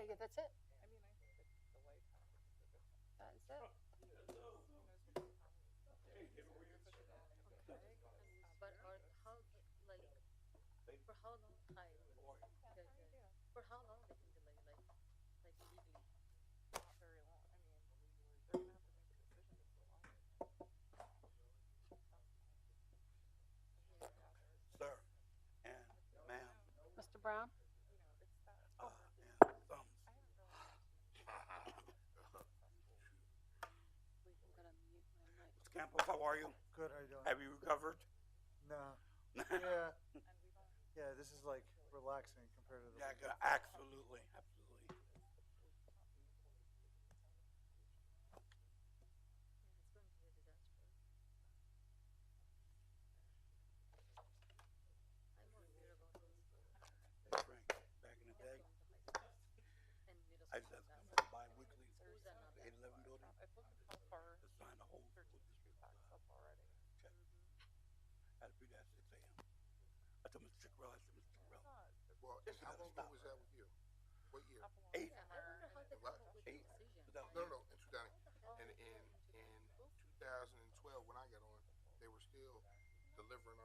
think that's it. That is it. But are how like for how long time? Good, good. For how long they can delay like legally? Yeah. Sir and ma'am, Mr. Brown? and thumbs. Wait, I'm gonna mute my mic. Mr. Campos, how are you? Good, how you doing? Have you recovered? No. Yeah. Yeah, this is like relaxing compared to the Yeah, weekend. absolutely, absolutely. Yeah, it's going to be a disaster. I'm more weird about those Frank, back in the yeah, day, from the high school and middle I school used to have to that come one. to the bi-weekly Schools are not the that 811 far. building to sign the whole school district check. Mm-hmm. I had to be there at 6 a.m. I told Mr. Chickrell, I said, Mr. Chickrell, Well, this and has how got to long ago stop. was that with you? What year? Eight, Yeah, I wonder how they What? come up with the eight, decision. No, 2008. no, in 2000. How the hell And did they in come to that? in 2012, when I got on, they were still delivering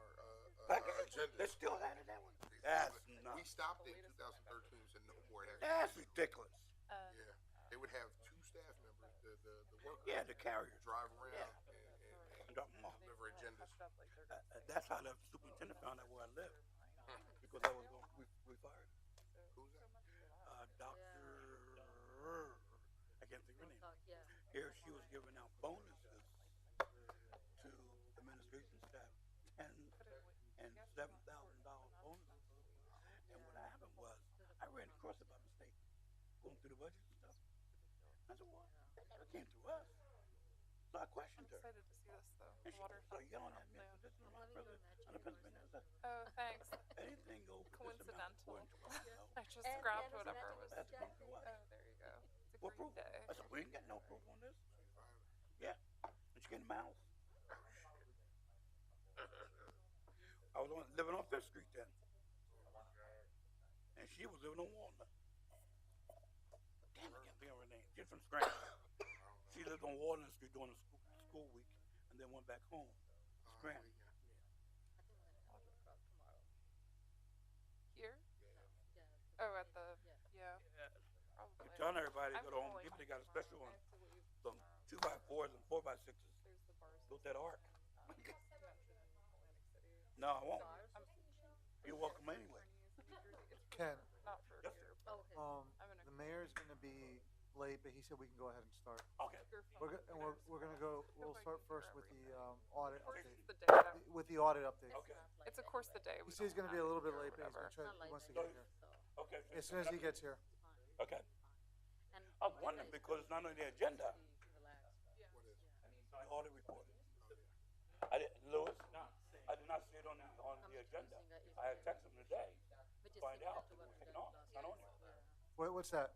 Back our they agendas. still had it that way. They That's still- nuts. We stopped in 2013 and said no more. It has to That's be. ridiculous. Yeah, they would have two staff members, the workers, Yeah, the carriers. drive around Yeah. and Drop 'em off. deliver agendas. That's how the superintendent found out where I lived because I was going. We fired Who's that? Doctor. I can't think of her Don't name. talk, yeah. Here she was giving out bonuses to administration staff, $10,000 and $7,000 bonuses. And what happened was I ran across it by mistake, going through the budget and stuff. I said, "What? That never came through us." So I questioned her. Excited to see this though. And she Water said, "So you got on fountain that down position I'm loving your on the matching Pennsylvania?" I said, Oh, thanks. "Anything go Coincidental. I just And grabbed it's whatever matching was. That's jacket. come through us. Oh, there you go. It's a What great proof? day. I said, "We ain't got no proof on this." Yeah. And she came to my house. I was living on Fifth Street then. And she was living on Walnut. Damn, I can't think of her name. She's from Scranton. She lived on Walnut Street during the school week and then went back home. Scranton. I think we're gonna have a crowd tomorrow. Here? Yeah. Oh, at the Yeah. yeah. Probably. I'm telling everybody, I'm go to Home going Depot, they got a special I on have to leave some tomorrow. 2x4s and 4x6s. There's the bar Built that ark. convention in Atlantic City. No, I won't. Bar I'm association? You're welcome anyway. It's Ken, not for Yes, here. Oh, okay. I'm in a the mayor's gonna be late, but he said we can go ahead and start. Okay. We're gonna go. We'll start first with the audit Of course, update. it's the day. That, With the audit update. Okay. it's of course the day. He We said he's don't gonna be a have little to bit or late, but he's whatever. gonna try. It's not He like wants to that, get here so Okay. as soon as he gets here. it's fine. Okay. Fine. And I was wondering because it's not on the agenda. relaxed. What is? The audit report. I didn't, Lewis. I did not see it on the I'm agenda. confusing that if I had texted him today. which is Find similar out. to what It's we taken done off. last It's not on year. there. Yeah. What's that?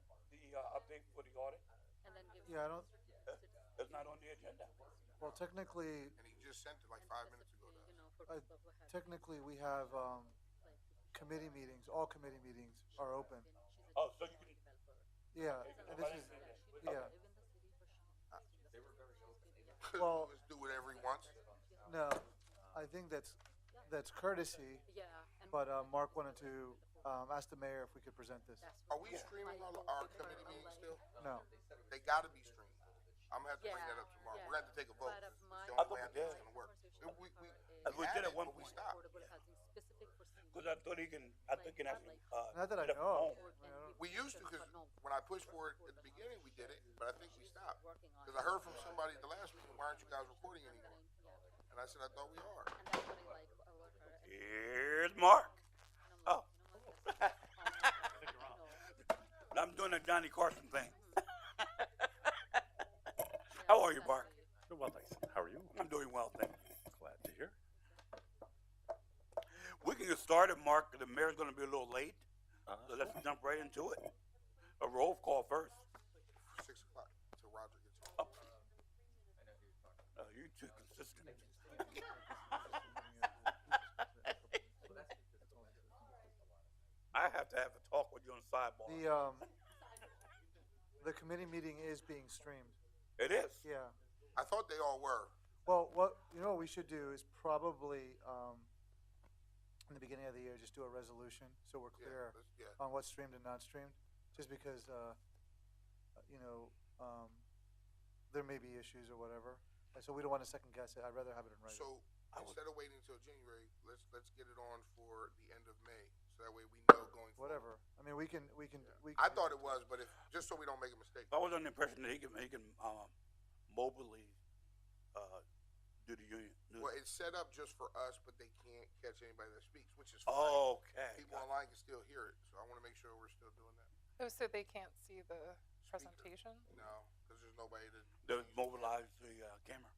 The update for the audit And then give Yeah, I don't. is not on the agenda. Well, technically, And he just sent it like 5 minutes ago. You know, for Uh, people who have technically we have like committee meetings. All committee meetings are open. she's a Oh, so you can. developer. Yeah, Okay, and so I this is didn't know that. She yeah. live in the city, but They were very open. Well- Lewis do whatever he wants. no. I think that's courtesy. Yeah. And But Mark wanted to ask the mayor if we could present this. that's Are what we streaming our committee meetings still? No. They gotta be streamed. I'm gonna have to bring that Yeah, up tomorrow. yeah. We're gonna have to take a vote. But It's my the I only thought way I we think it's did. gonna work. We did at one but we point. stopped. affordable housing specific for seniors. Because I thought he can. I think he can actually. Not that I get up know. home. We used to, because when I pushed for it at the beginning, we did it, but I think we stopped. Working on Because I heard from somebody at the last meeting, why aren't you guys recording anymore? Yeah. And I said, I thought we are. And that's what I like about her. And Here's Mark. I'm Oh. like, you know what, that's I'm doing a Johnny Carson thing. How are you, Mark? Doing well, thanks. How are you? I'm doing well, thank you. Glad to hear. We can get started, Mark. The mayor's going to be a little late, so let's Sure. jump right into it. A roll call first. 6 o'clock until Roger gets here. Oh. You too consistent. I have to have a talk with you on sidebar. The the committee meeting is being streamed. It is. Yeah. I thought they all were. Well, what we should do is probably in the beginning of the year just do a resolution so we're clear Yeah. on what's streamed and not streamed. Just because there may be issues or whatever, and so we don't want to second guess it. I'd rather have it in writing. So I would- instead of waiting until January, let's get it on for the end of May, so that way we know going forward. Whatever. I mean, we can. I thought it was, but if just so we don't make a mistake. I was under the impression that he can mobilely do the union. Well, it's set up just for us, but they can't catch anybody that speaks, which is fine. Okay. People online can still hear it, so I want to make sure we're still doing that. Oh, so they can't see the presentation? No, because there's nobody to. They mobilize the camera.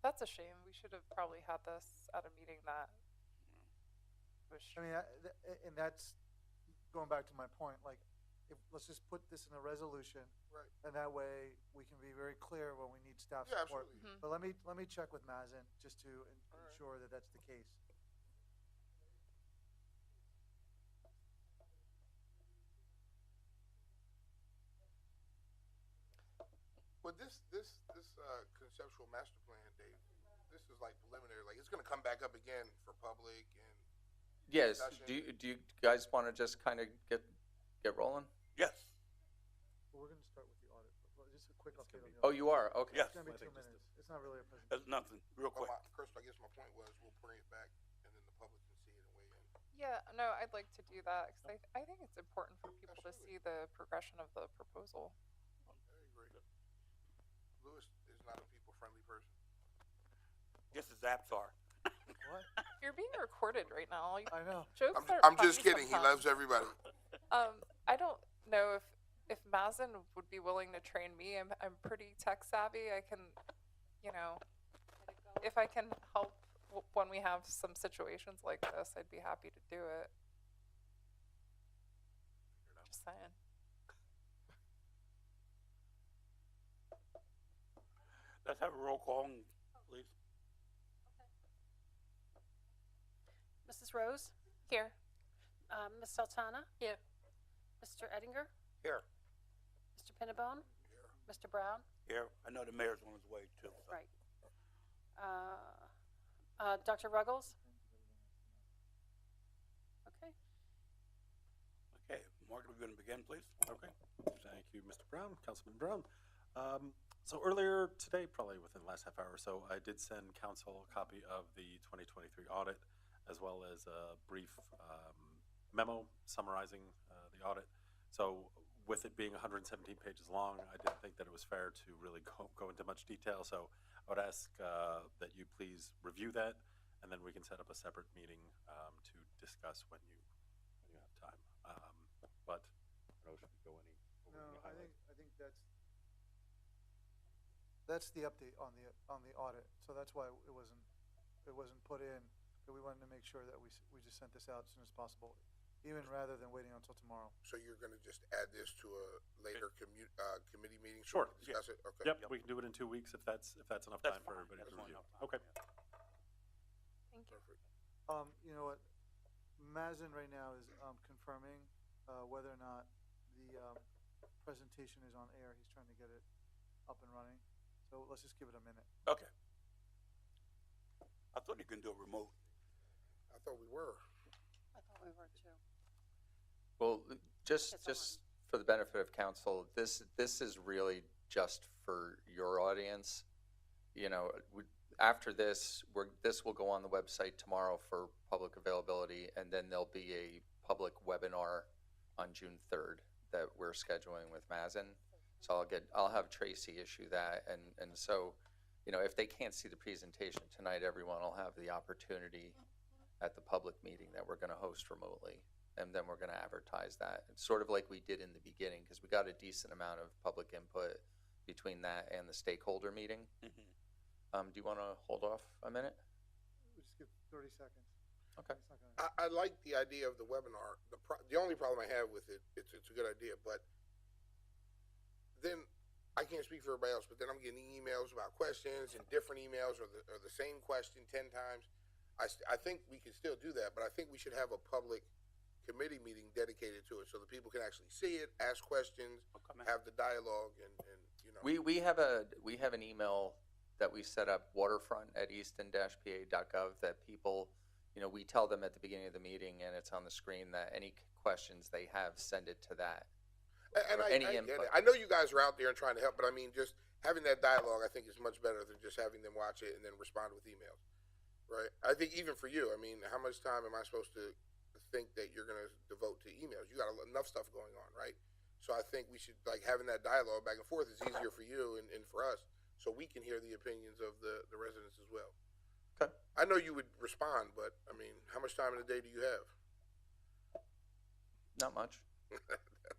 That's a shame. We should have probably had this at a meeting that was. I mean, and that's going back to my point. Like, let's just put this in a resolution, Right. and that way we can be very clear when we need staff Yeah, support. absolutely. Mhm. But let me check with Mazen just to ensure that that's the case. But this conceptual master plan, Dave, this is like preliminary. Like it's going to come back up again for public and. Yes, discussion. do you guys want to just kind of get rolling? Yes. But we're going to start with the audit. Just a quick update on the Oh, audit. you are? Okay. Yes. It's going to be 2 minutes. It's not really a presentation. That's nothing. Real But quick. Crystal, I guess my point was we'll bring it back and then the public can see it and weigh in. Yeah, no, I'd like to do that because I think it's important for people to see the progression of the proposal. I agree. Lewis is not a people-friendly person. Yes, his apps are. What? You're being recorded right now. I know. Jokes are I'm just funny kidding. He sometimes. loves everybody. I don't know if Mazen would be willing to train me. I'm pretty tech savvy. I can, if I can help when we have some situations like this, I'd be happy to do it. Just saying. Let's have a roll call, please. Mrs. Rose? Here. Ms. Sultana? Here. Mr. Eddinger? Here. Mr. Pinnabone? Mr. Brown? Here. I know the mayor's on his way too. So. Right. Dr. Ruggles? Okay. Okay. Mark, we're going to begin, please. Okay. Thank you, Mr. Brown, Councilman Brown. So earlier today, probably within the last half hour or so, I did send council a copy of the 2023 audit, as well as a brief memo summarizing the audit. So with it being 117 pages long, I didn't think that it was fair to really go into much detail. So I would ask that you please review that, and then we can set up a separate meeting to discuss when you have time. But I don't know, should we go any over No, any highlights? I think that's the update on the audit. So that's why it wasn't put in. But we wanted to make sure that we just sent this out as soon as possible, even rather than waiting until tomorrow. So you're going to just add this to a later committee meeting? so Sure. we can Discuss it? Okay. Yep, we can do it in 2 weeks if that's enough That's time for fine. everybody That's to fine. review. Enough time. Okay. Thank you. Perfect. You know what? Mazen right now is confirming whether or not the presentation is on air. He's trying to get it up and running. So let's just give it a minute. Okay. I thought you could do a remote. I thought we were. I thought we were too. Well, just It's on. just for the benefit of council, this is really just for your audience. After this, this will go on the website tomorrow for public availability, and then there'll be a public webinar on June 3rd that we're scheduling with Mazen. So I'll have Tracy issue that, and so, if they can't see the presentation tonight, everyone will have the opportunity at the public meeting that we're going to host remotely, and then we're going to advertise that. It's sort of like we did in the beginning, because we got a decent amount of public input between that and the stakeholder meeting. Do you want to hold off a minute? We'll just give 30 seconds. Okay. It's not gonna- I like the idea of the webinar. The only problem I have with it, it's a good idea, but then I can't speak for everybody else, but then I'm getting emails about questions and different emails or the same question 10 times. I think we can still do that, but I think we should have a public committee meeting dedicated to it so that people can actually see it, ask questions, have the dialogue, and you know. We have an email that we set up, waterfront@easton-pa.gov, that people, you know, we tell them at the beginning of the meeting, and it's on the screen, that any questions they have, send it to that. And Or I any get input. it. I know you guys are out there and trying to help, but I mean, just having that dialogue, I think, is much better than just having them watch it and then respond with emails, right? I think even for you, I mean, how much time am I supposed to think that you're going to devote to emails? You got enough stuff going on, right? So I think we should, like, having that dialogue back and forth is easier for you and for us, so we can hear the opinions of the residents as well. Okay. I know you would respond, but I mean, how much time in the day do you have? Not much.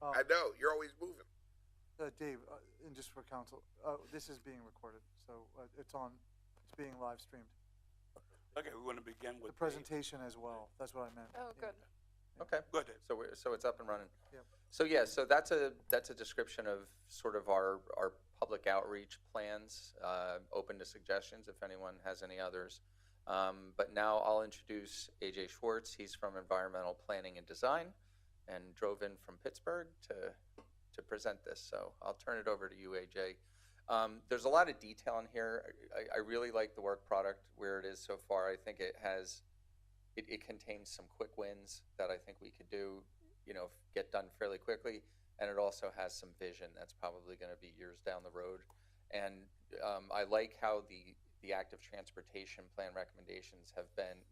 I know you're always moving. Dave, and just for council, this is being recorded, so it's being live streamed. Okay, we want to begin with The presentation as well, that's what I meant. Oh, Yeah. good. Okay. Good. So it's up and running. Yep. So yeah, so that's a description of sort of our public outreach plans, open to suggestions if anyone has any others. But now I'll introduce AJ Schwartz. He's from Environmental Planning and Design and drove in from Pittsburgh to present this. So I'll turn it over to you, AJ. There's a lot of detail in here. I really like the work product where it is so far. I think it contains some quick wins that I think we could do, you know, get done fairly quickly. And it also has some vision that's probably going to be years down the road. And I like how the active transportation plan recommendations have been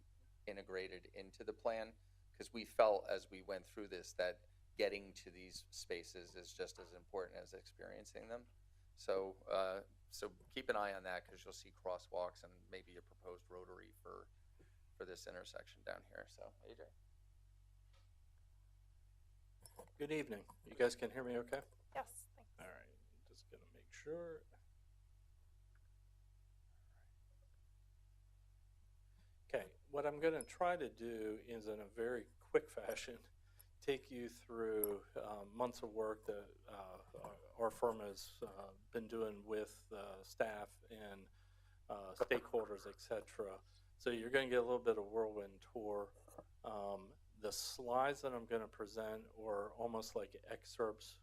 integrated into the plan, because we felt as we went through this that getting to these spaces is just as important as experiencing them. So keep an eye on that, because you'll see crosswalks and maybe a proposed rotary for this intersection down here. So, AJ. Good evening. You guys can hear me okay? Yes, thanks. All right, just gonna make sure. Okay, what I'm gonna try to do is, in a very quick fashion, take you through months of work that our firm has been doing with staff and stakeholders, etc. So you're going to get a little bit of whirlwind tour. The slides that I'm going to present are almost like excerpts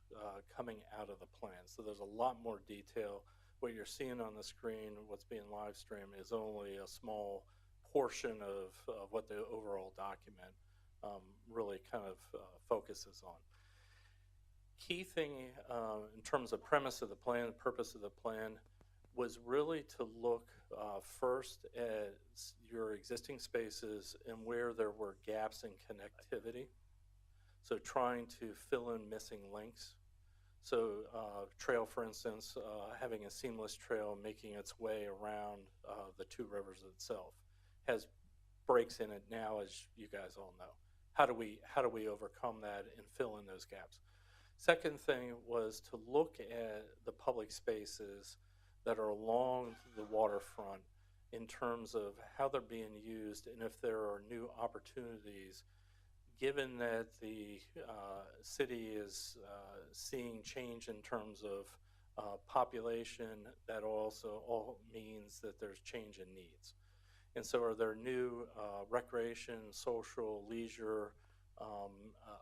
coming out of the plan. So there's a lot more detail. What you're seeing on the screen, what's being live streamed, is only a small portion of what the overall document really kind of focuses on. Key thing in terms of premise of the plan, purpose of the plan, was really to look first at your existing spaces and where there were gaps in connectivity. So trying to fill in missing links. So trail, for instance, having a seamless trail making its way around the two rivers itself has breaks in it now, as you guys all know. How do we overcome that and fill in those gaps? Second thing was to look at the public spaces that are along the waterfront in terms of how they're being used and if there are new opportunities, given that the city is seeing change in terms of population. That also all means that there's change in needs. And so are there new recreation, social, leisure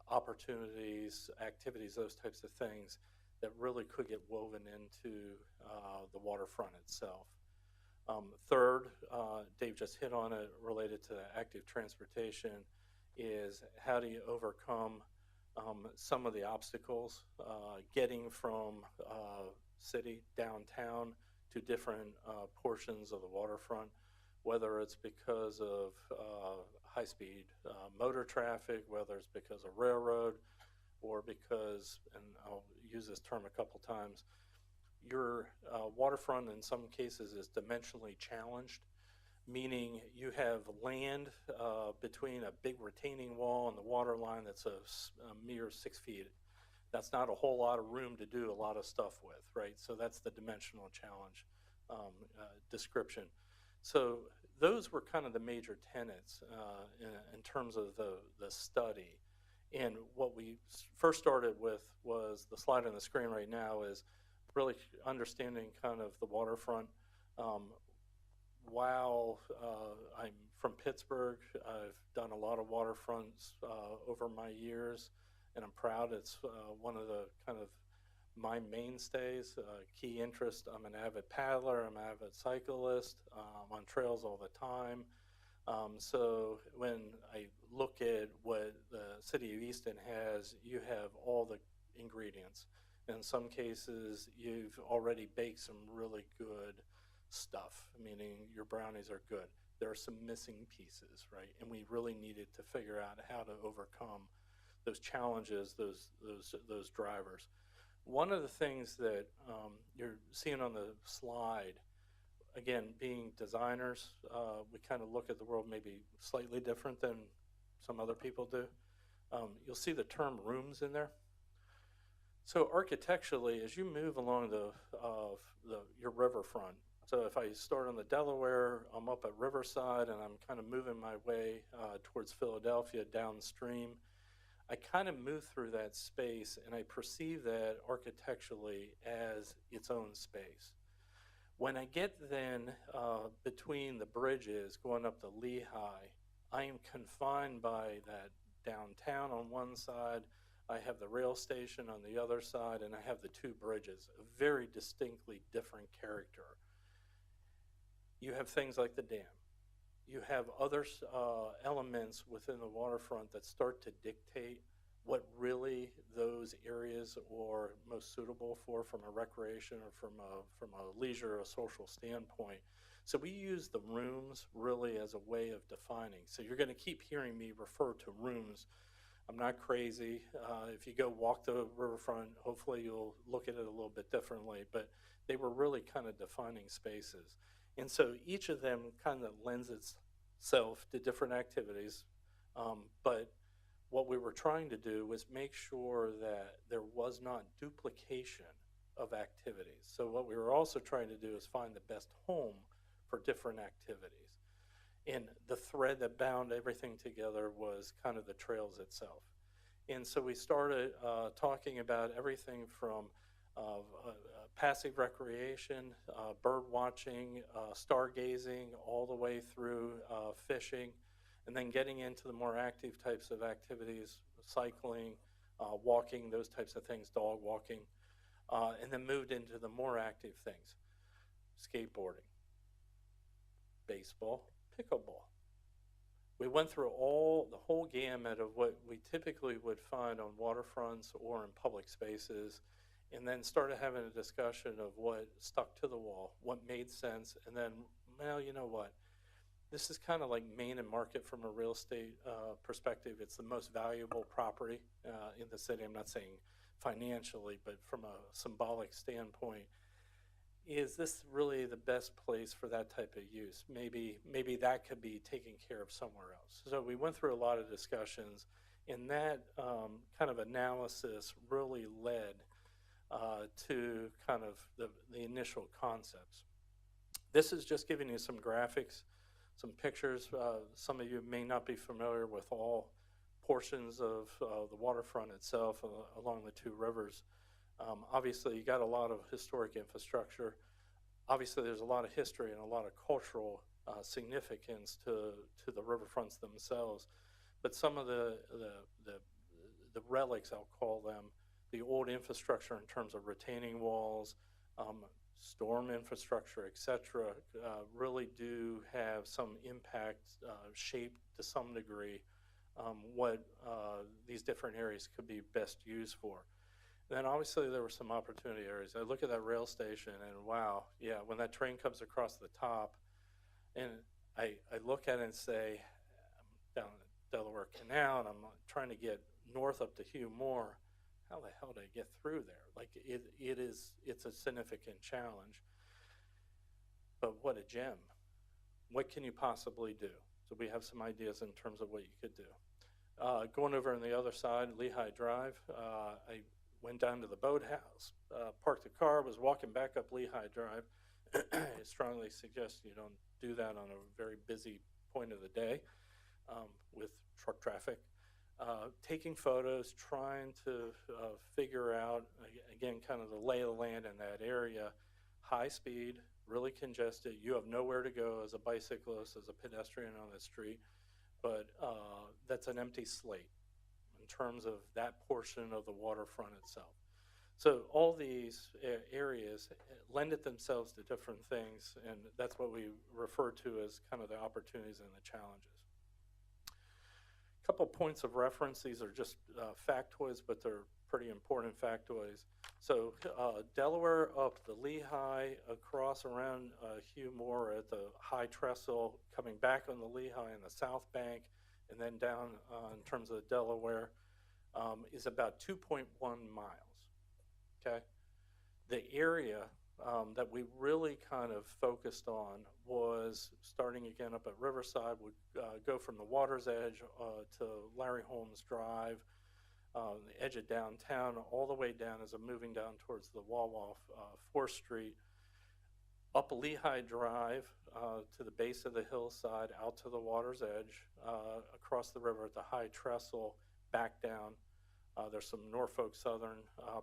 opportunities, activities, those types of things that really could get woven into the waterfront itself. Third, Dave just hit on it related to active transportation, is how do you overcome some of the obstacles getting from city downtown to different portions of the waterfront, whether it's because of high-speed motor traffic, whether it's because of railroad, or because, and I'll use this term a couple times, your waterfront in some cases is dimensionally challenged, meaning you have land between a big retaining wall and the water line that's a mere 6 feet. That's not a whole lot of room to do a lot of stuff with, right? So that's the dimensional challenge description. So those were kind of the major tenets in terms of the study. And what we first started with was the slide on the screen right now is really understanding kind of the waterfront. While I'm from Pittsburgh. I've done a lot of waterfronts over my years, and I'm proud. It's one of the kind of my mainstays, key interest. I'm an avid paddler, I'm an avid cyclist, I'm on trails all the time. So when I look at what the city of Easton has, you have all the ingredients. In some cases, you've already baked some really good stuff, meaning your brownies are good. There are some missing pieces, right? And we really needed to figure out how to overcome those challenges, those drivers. One of the things that you're seeing on the slide, again, being designers, we kind of look at the world maybe slightly different than some other people do. You'll see the term rooms in there. So architecturally, as you move along your riverfront, so if I start on the Delaware, I'm up at Riverside, and I'm kind of moving my way towards Philadelphia downstream, I kind of move through that space, and I perceive that architecturally as its own space. When I get then between the bridges going up to Lehigh, I am confined by that downtown on one side, I have the rail station on the other side, and I have the two bridges, a very distinctly different character. You have things like the dam. You have other elements within the waterfront that start to dictate what really those areas are most suitable for from a recreation or from a leisure or social standpoint. So we use the rooms really as a way of defining. So you're going to keep hearing me refer to rooms. I'm not crazy. If you go walk the riverfront, hopefully you'll look at it a little bit differently, but they were really kind of defining spaces. And so each of them kind of lends itself to different activities, but what we were trying to do was make sure that there was not duplication of activities. So what we were also trying to do is find the best home for different activities. And the thread that bound everything together was kind of the trails itself. And so we started talking about everything from passive recreation, bird watching, stargazing, all the way through fishing, and then getting into the more active types of activities, cycling, walking, those types of things, dog walking, and then moved into the more active things, skateboarding, baseball, pickleball. We went through the whole gamut of what we typically would find on waterfronts or in public spaces, and then started having a discussion of what stuck to the wall, what made sense, and then, well, you know what? This is kind of like Main and Market from a real estate perspective. It's the most valuable property in the city. I'm not saying financially, but from a symbolic standpoint. Is this really the best place for that type of use? Maybe that could be taken care of somewhere else. So we went through a lot of discussions, and that kind of analysis really led to kind of the initial concepts. This is just giving you some graphics, some pictures. Some of you may not be familiar with all portions of the waterfront itself along the two rivers. Obviously, you got a lot of historic infrastructure. Obviously, there's a lot of history and a lot of cultural significance to the riverfronts themselves. But some of the relics, I'll call them, the old infrastructure in terms of retaining walls, storm infrastructure, et cetera, really do have some impact, shaped to some degree what these different areas could be best used for. Then obviously there were some opportunity areas. I look at that rail station and wow, yeah, when that train comes across the top, and I look at it and say, I'm down the Delaware Canal and I'm trying to get north up to Hugh Moore. How the hell did I get through there? Like it's a significant challenge. But what a gem. What can you possibly do? So we have some ideas in terms of what you could do. Going over on the other side, Lehigh Drive, I went down to the boathouse, parked the car, was walking back up Lehigh Drive. I strongly suggest you don't do that on a very busy point of the day with truck traffic. Taking photos, trying to figure out, again, kind of the lay of the land in that area, high speed, really congested. You have nowhere to go as a bicyclist, as a pedestrian on the street, but that's an empty slate in terms of that portion of the waterfront itself. So all these areas lend it themselves to different things, and that's what we refer to as kind of the opportunities and the challenges. A couple points of reference. These are just factoids, but they're pretty important factoids. So Delaware up the Lehigh, across around Hugh Moore at the High Trestle, coming back on the Lehigh and the South Bank, and then down in terms of Delaware, is about 2.1 miles. Okay, the area that we really kind of focused on was starting again up at Riverside, would go from the water's edge to Larry Holmes Drive, the edge of downtown, all the way down as I'm moving down towards the Wawa 4th Street, up Lehigh Drive to the base of the hillside, out to the water's edge, across the river at the High Trestle, back down. There's some Norfolk Southern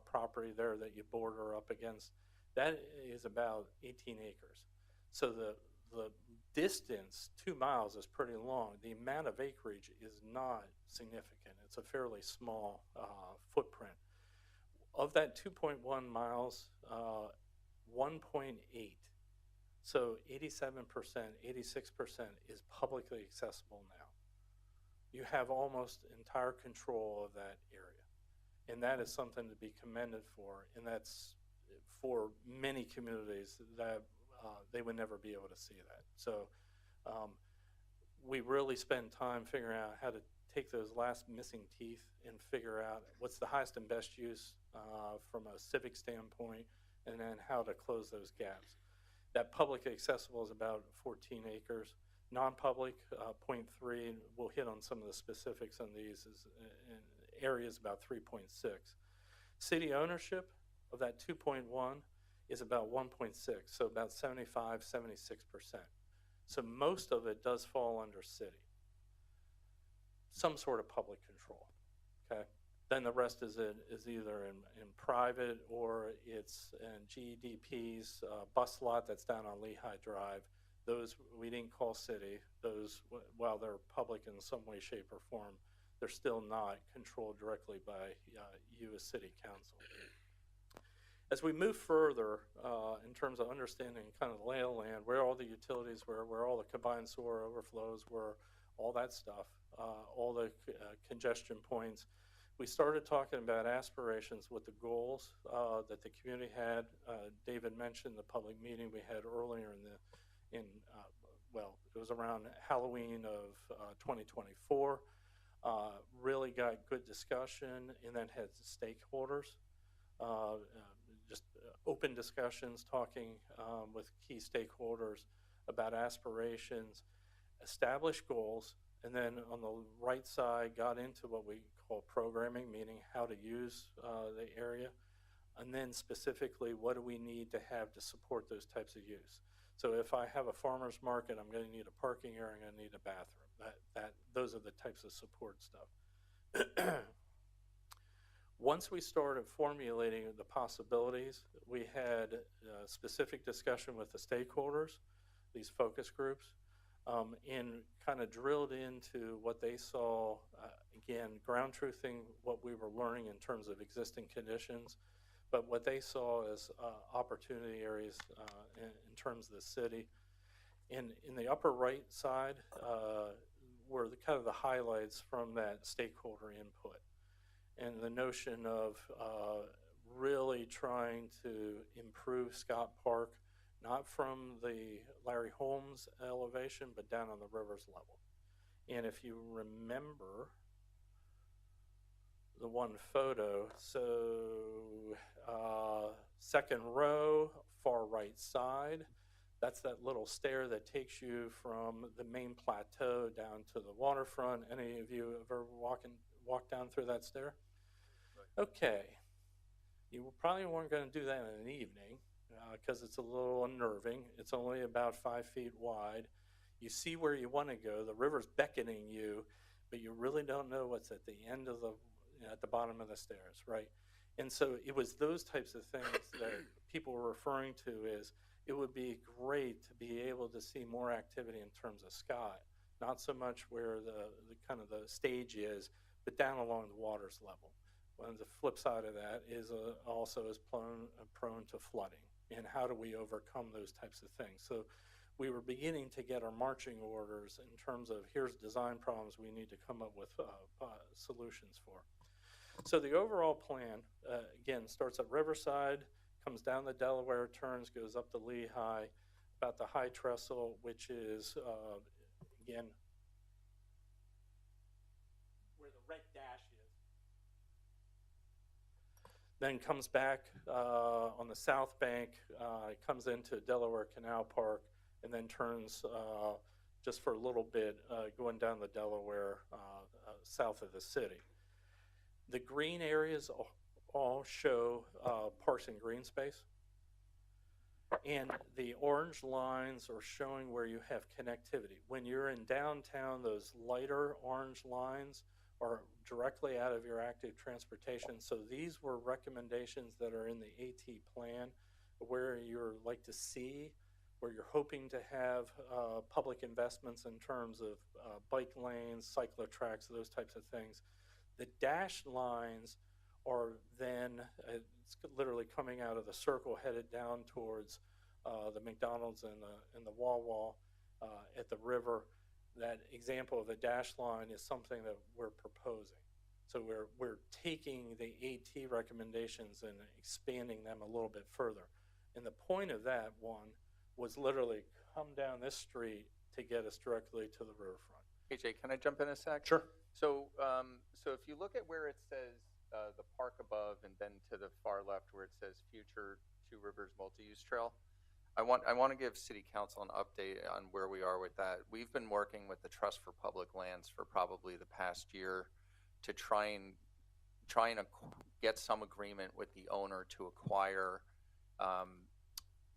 property there that you border up against. That is about 18 acres. So the distance, 2 miles, is pretty long. The amount of acreage is not significant. It's a fairly small footprint. Of that 2.1 miles, 1.8, so 87%, 86% is publicly accessible now. You have almost entire control of that area. And that is something to be commended for, and that's for many communities that they would never be able to see that. So we really spend time figuring out how to take those last missing teeth and figure out what's the highest and best use from a civic standpoint, and then how to close those gaps. That public accessible is about 14 acres. Non-public, 0.3, and we'll hit on some of the specifics on these, is in areas about 3.6. City ownership of that 2.1 is about 1.6, so about 75, 76%. So most of it does fall under city. Some sort of public control, okay? Then the rest is either in private, or it's in GEDP's bus lot that's down on Lehigh Drive. Those we didn't call city. Those, while they're public in some way, shape, or form, they're still not controlled directly by you as city council. As we move further in terms of understanding kind of the lay of the land, where all the utilities were, where all the combined sewer overflows were, all that stuff, all the congestion points, we started talking about aspirations with the goals that the community had. David mentioned the public meeting we had earlier well, it was around Halloween of 2024. Really got good discussion, and then had stakeholders, just open discussions, talking with key stakeholders about aspirations, established goals, and then on the right side got into what we call programming, meaning how to use the area, and then specifically what do we need to have to support those types of use. So if I have a farmer's market, I'm going to need a parking area, I'm going to need a bathroom. Those are the types of support stuff. Once we started formulating the possibilities, we had a specific discussion with the stakeholders, these focus groups, and kind of drilled into what they saw, again, ground truthing what we were learning in terms of existing conditions, but what they saw as opportunity areas in terms of the city. In the upper right side were kind of the highlights from that stakeholder input, and the notion of really trying to improve Scott Park, not from the Larry Holmes elevation, but down on the river's level. And if you remember the one photo, so second row, far right side, that's that little stair that takes you from the main plateau down to the waterfront. Any of you ever walked down through that stair? Okay. You probably weren't going to do that in an evening because it's a little unnerving. It's only about 5 feet wide. You see where you want to go. The river's beckoning you, but you really don't know what's at the end of at the bottom of the stairs, right? And so it was those types of things that people were referring to as it would be great to be able to see more activity in terms of sky, not so much where the kind of the stage is, but down along the water's level. Well, the flip side of that is also is prone to flooding, and how do we overcome those types of things? So we were beginning to get our marching orders in terms of here's design problems we need to come up with solutions for. So the overall plan, again, starts at Riverside, comes down the Delaware, turns, goes up to Lehigh, about the High Trestle, which is, again, where the red dash is. Then comes back on the south bank, it comes into Delaware Canal Park, and then turns just for a little bit going down the Delaware south of the city. The green areas all show parks and green space. And the orange lines are showing where you have connectivity. When you're in downtown, those lighter orange lines are directly out of your active transportation. So these were recommendations that are in the AT plan where you're like to see, where you're hoping to have public investments in terms of bike lanes, cyclotracks, those types of things. The dashed lines are then, it's literally coming out of the circle headed down towards the McDonald's and the Wawa at the river. That example of the dash line is something that we're proposing. So we're taking the AT recommendations and expanding them a little bit further. And the point of that one was literally come down this street to get us directly to the riverfront. AJ, can I jump in a sec? Sure. So, so if you look at where it says the park above, and then to the far left where it says future Two Rivers multi-use trail, I want to give City Council an update on where we are with that. We've been working with the Trust for Public Lands for probably the past year to try and get some agreement with the owner to acquire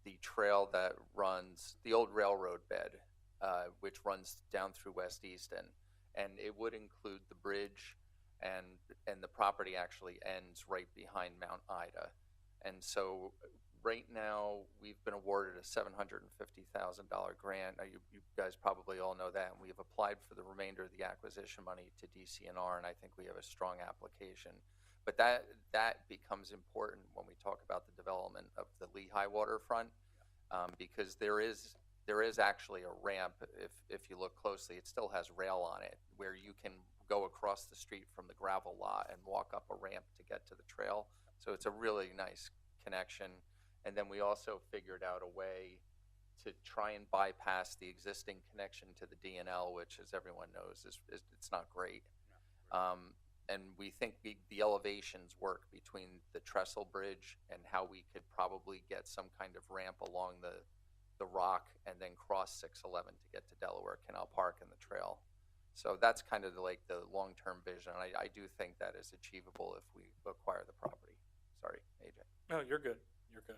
the trail that runs the old railroad bed, which runs down through West Easton, and it would include the bridge, and the property actually ends right behind Mount Ida. And so right now we've been awarded a $750,000 grant. You guys probably all know that, and we've applied for the remainder of the acquisition money to DCNR, and I think we have a strong application. But that becomes important when we talk about the development of the Lehigh waterfront, because there is actually a ramp. If you look closely, it still has rail on it, where you can go across the street from the gravel lot and walk up a ramp to get to the trail. So it's a really nice connection. And then we also figured out a way to try and bypass the existing connection to the DNL, which, as everyone knows, is it's not great. And we think the elevations work between the trestle bridge and how we could probably get some kind of ramp along the rock and then cross 611 to get to Delaware Canal Park and the trail. So that's kind of the long-term vision. I do think that is achievable if we acquire the property. Sorry, AJ. No, you're good. You're good.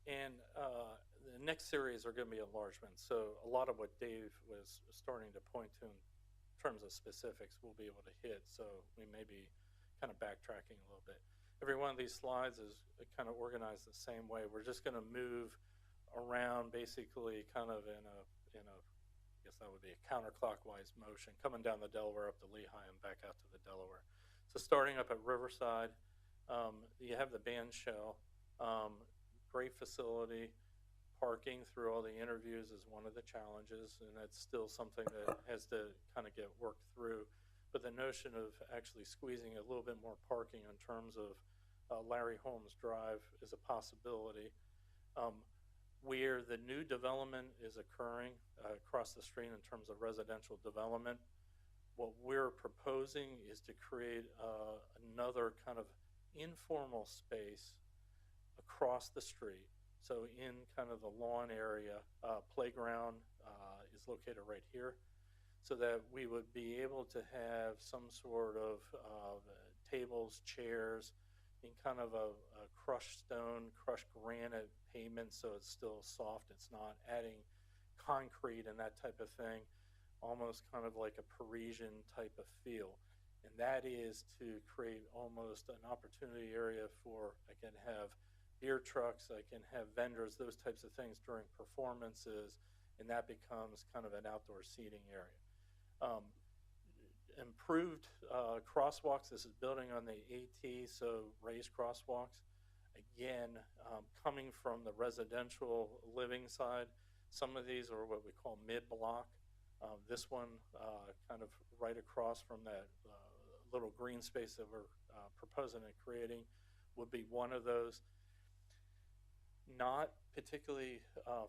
And the next series are going to be enlargements. So a lot of what Dave was starting to point to in terms of specifics we'll be able to hit. So we may be kind of backtracking a little bit. Every one of these slides is kind of organized the same way. We're just going to move around basically kind of in a I guess that would be a counterclockwise motion, coming down the Delaware up to Lehigh and back out to the Delaware. So starting up at Riverside, you have the band shell, great facility. Parking through all the interviews is one of the challenges, and that's still something that has to kind of get worked through. But the notion of actually squeezing a little bit more parking in terms of Larry Holmes Drive is a possibility. Where the new development is occurring across the street in terms of residential development, what we're proposing is to create another kind of informal space across the street. So in kind of the lawn area, playground is located right here, so that we would be able to have some sort of tables, chairs, in kind of a crushed stone, crushed granite pavement, so it's still soft. It's not adding concrete and that type of thing, almost kind of like a Parisian type of feel. and that is to create almost an opportunity area for, I can have beer trucks, I can have vendors, those types of things during performances, and that becomes kind of an outdoor seating area. Improved crosswalks. This is building on the AT, so raised crosswalks. Again, coming from the residential living side, some of these are what we call mid-block. This one, kind of right across from that little green space that we're proposing and creating, would be one of those. Not particularly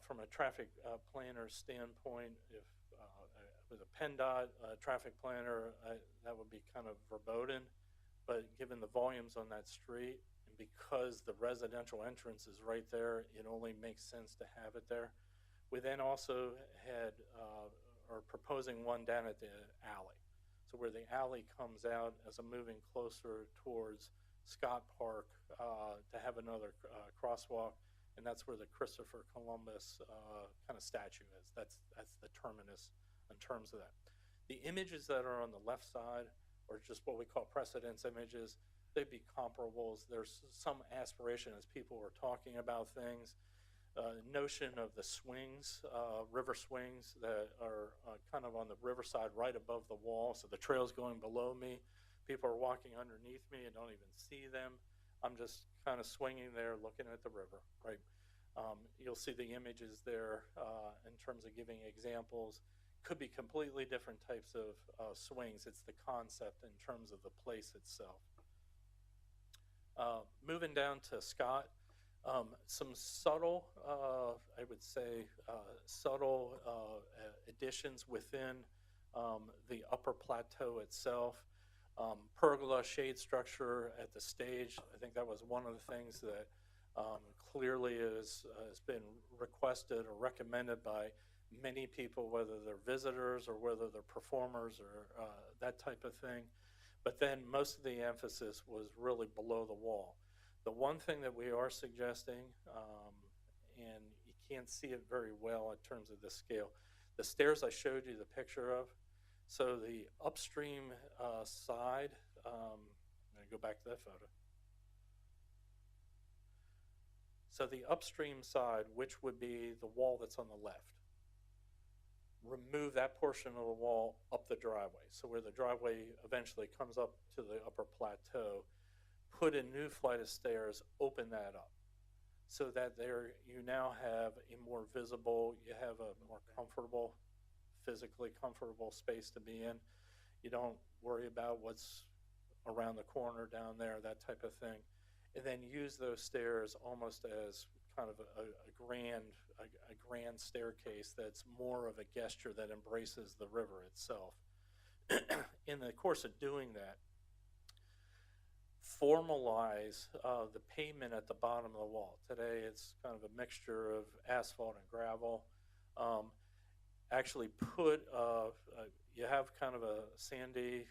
from a traffic planner standpoint. If with a PennDOT traffic planner, that would be kind of verboten. But given the volumes on that street, and because the residential entrance is right there, it only makes sense to have it there. We then also had, are proposing one down at the alley. So where the alley comes out as I'm moving closer towards Scott Park to have another crosswalk, and that's where the Christopher Columbus kind of statue is. That's the terminus in terms of that. The images that are on the left side are just what we call precedence images. They'd be comparables. There's some aspiration as people were talking about things. Notion of the swings, river swings that are kind of on the riverside right above the wall. So the trail's going below me. People are walking underneath me and don't even see them. I'm just kind of swinging there looking at the river, right? You'll see the images there in terms of giving examples. Could be completely different types of swings. It's the concept in terms of the place itself. Moving down to Scott, some subtle, I would say, subtle additions within the upper plateau itself. Pergola shade structure at the stage, I think that was one of the things that clearly has been requested or recommended by many people, whether they're visitors or whether they're performers or that type of thing. But then most of the emphasis was really below the wall. The one thing that we are suggesting, and you can't see it very well in terms of the scale, the stairs I showed you the picture of, so the upstream side, I'm going to go back to that photo. So the upstream side, which would be the wall that's on the left, remove that portion of the wall up the driveway. So where the driveway eventually comes up to the upper plateau, put a new flight of stairs, open that up. So that there you now have a more visible, you have a more comfortable, physically comfortable space to be in. You don't worry about what's around the corner down there, that type of thing. And then use those stairs almost as kind of a grand staircase that's more of a gesture that embraces the river itself. In the course of doing that, formalize the pavement at the bottom of the wall. Today it's kind of a mixture of asphalt and gravel. Actually put, you have kind of a sandy,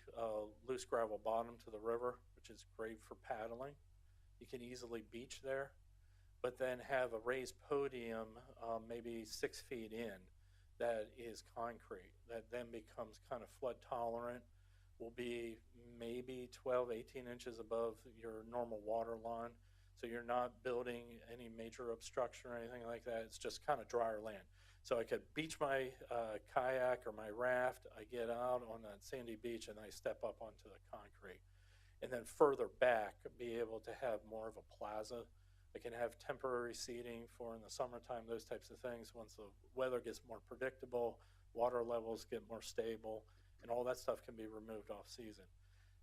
loose gravel bottom to the river, which is great for paddling. You can easily beach there, but then have a raised podium maybe 6 feet in that is concrete, that then becomes kind of flood tolerant, will be maybe 12, 18 inches above your normal water line. So you're not building any major obstruction or anything like that. It's just kind of drier land. So I could beach my kayak or my raft, I get out on that sandy beach and I step up onto the concrete. And then further back, be able to have more of a plaza. I can have temporary seating for in the summertime, those types of things. Once the weather gets more predictable, water levels get more stable, and all that stuff can be removed off season.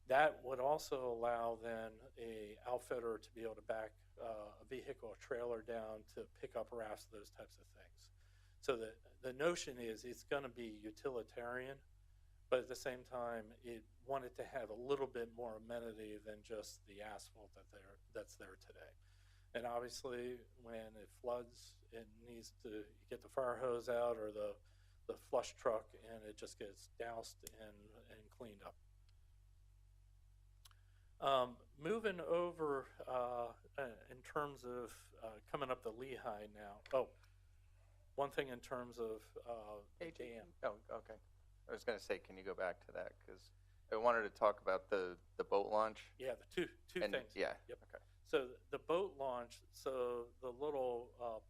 That would also allow then a outfitter to be able to back a vehicle or trailer down to pick up rafts, those types of things. So the notion is it's going to be utilitarian, but at the same time, it wanted to have a little bit more amenity than just the asphalt that's there today. And obviously, when it floods, it needs to get the fire hose out or the flush truck, and it just gets doused and cleaned up. Moving over in terms of coming up the Lehigh now. Oh, one thing in terms of dam. Oh, okay. I was going to say, can you go back to that? Because I wanted to talk about the boat launch. Yeah, the two And, things. yeah, Yep. okay. So the boat launch, so the little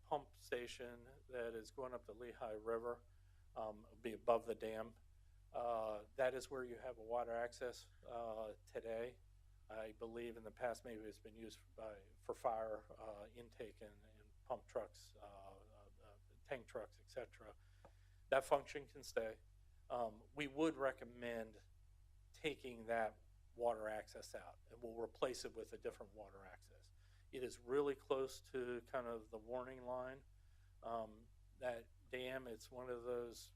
pump station that is going up the Lehigh River, will be above the dam. That is where you have a water access today. I believe in the past maybe it's been used for fire intake and pump trucks, tank trucks, etc. That function can stay. We would recommend taking that water access out, and we'll replace it with a different water access. It is really close to kind of the warning line. That dam, it's one of those,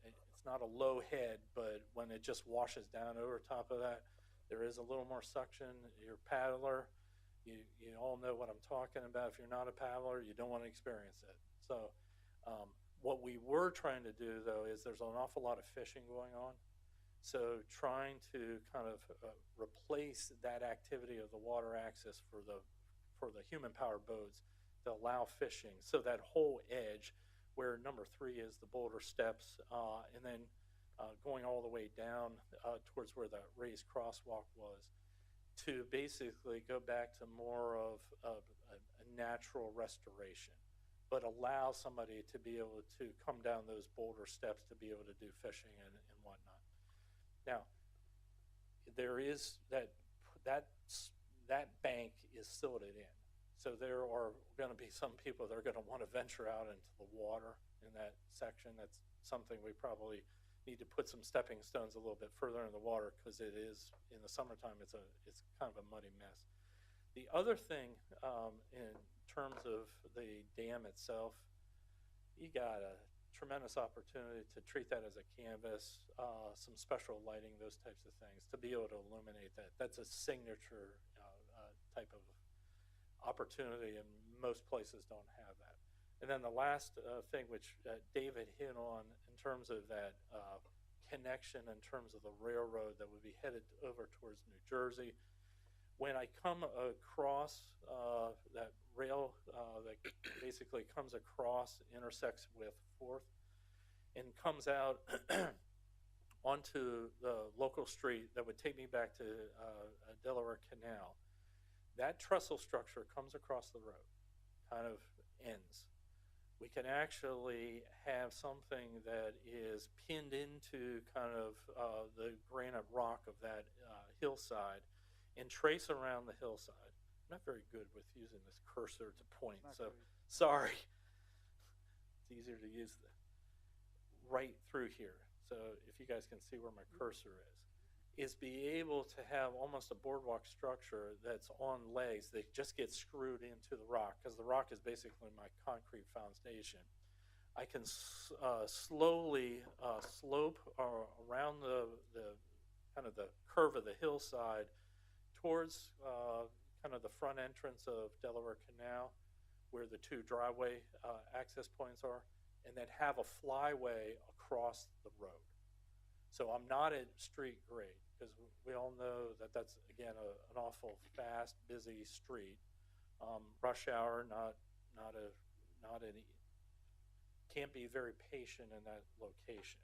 it's not a low head, but when it just washes down over top of that, there is a little more suction. You're a paddler, you all know what I'm talking about. If you're not a paddler, you don't want to experience it. So what we were trying to do, though, is there's an awful lot of fishing going on. So trying to kind of replace that activity of the water access for the human-powered boats to allow fishing. So that whole edge, where number 3 is the boulder steps, and then going all the way down towards where that raised crosswalk was, to basically go back to more of a natural restoration, but allow somebody to be able to come down those boulder steps to be able to do fishing and whatnot. Now, there is that bank is silted in. So there are going to be some people that are going to want to venture out into the water in that section. That's something we probably need to put some stepping stones a little bit further in the water, because it is, in the summertime, it's kind of a muddy mess. The other thing, in terms of the dam itself, you got a tremendous opportunity to treat that as a canvas, some special lighting, those types of things, to be able to illuminate that. That's a signature type of opportunity, and most places don't have that. And then the last thing, which David hit on in terms of that connection in terms of the railroad that would be headed over towards New Jersey. When I come across that rail that basically comes across, intersects with 4th, and comes out onto the local street that would take me back to Delaware Canal, that trestle structure comes across the road, kind of ends. We can actually have something that is pinned into kind of the granite rock of that hillside and trace around the hillside. I'm not very good with using this cursor to point, so sorry. It's easier to use right through here. So if you guys can see where my cursor is be able to have almost a boardwalk structure that's on legs that just get screwed into the rock, because the rock is basically my concrete foundation. I can slowly slope around the kind of the curve of the hillside towards kind of the front entrance of Delaware Canal, where the 2 driveway access points are, and then have a flyway across the road. So I'm not at street grade, because we all know that that's, again, an awful fast, busy street. Rush hour, can't be very patient in that location.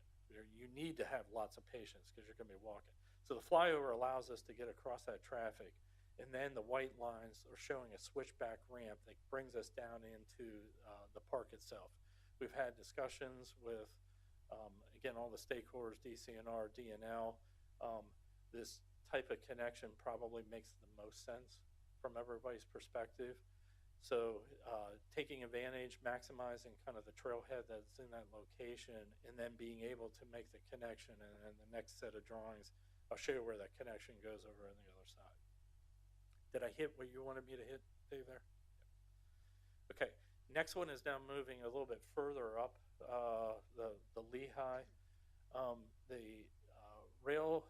You need to have lots of patience, because you're going to be walking. So the flyover allows us to get across that traffic, and then the white lines are showing a switchback ramp that brings us down into the park itself. We've had discussions with, again, all the stakeholders, DCNR, DNL. This type of connection probably makes the most sense from everybody's perspective. So taking advantage, maximizing kind of the trailhead that's in that location, and then being able to make the connection, and the next set of drawings, I'll show you where that connection goes over on the other side. Did I hit what you wanted me to hit, Dave, there? Okay, next one is now moving a little bit further up the Lehigh. The rail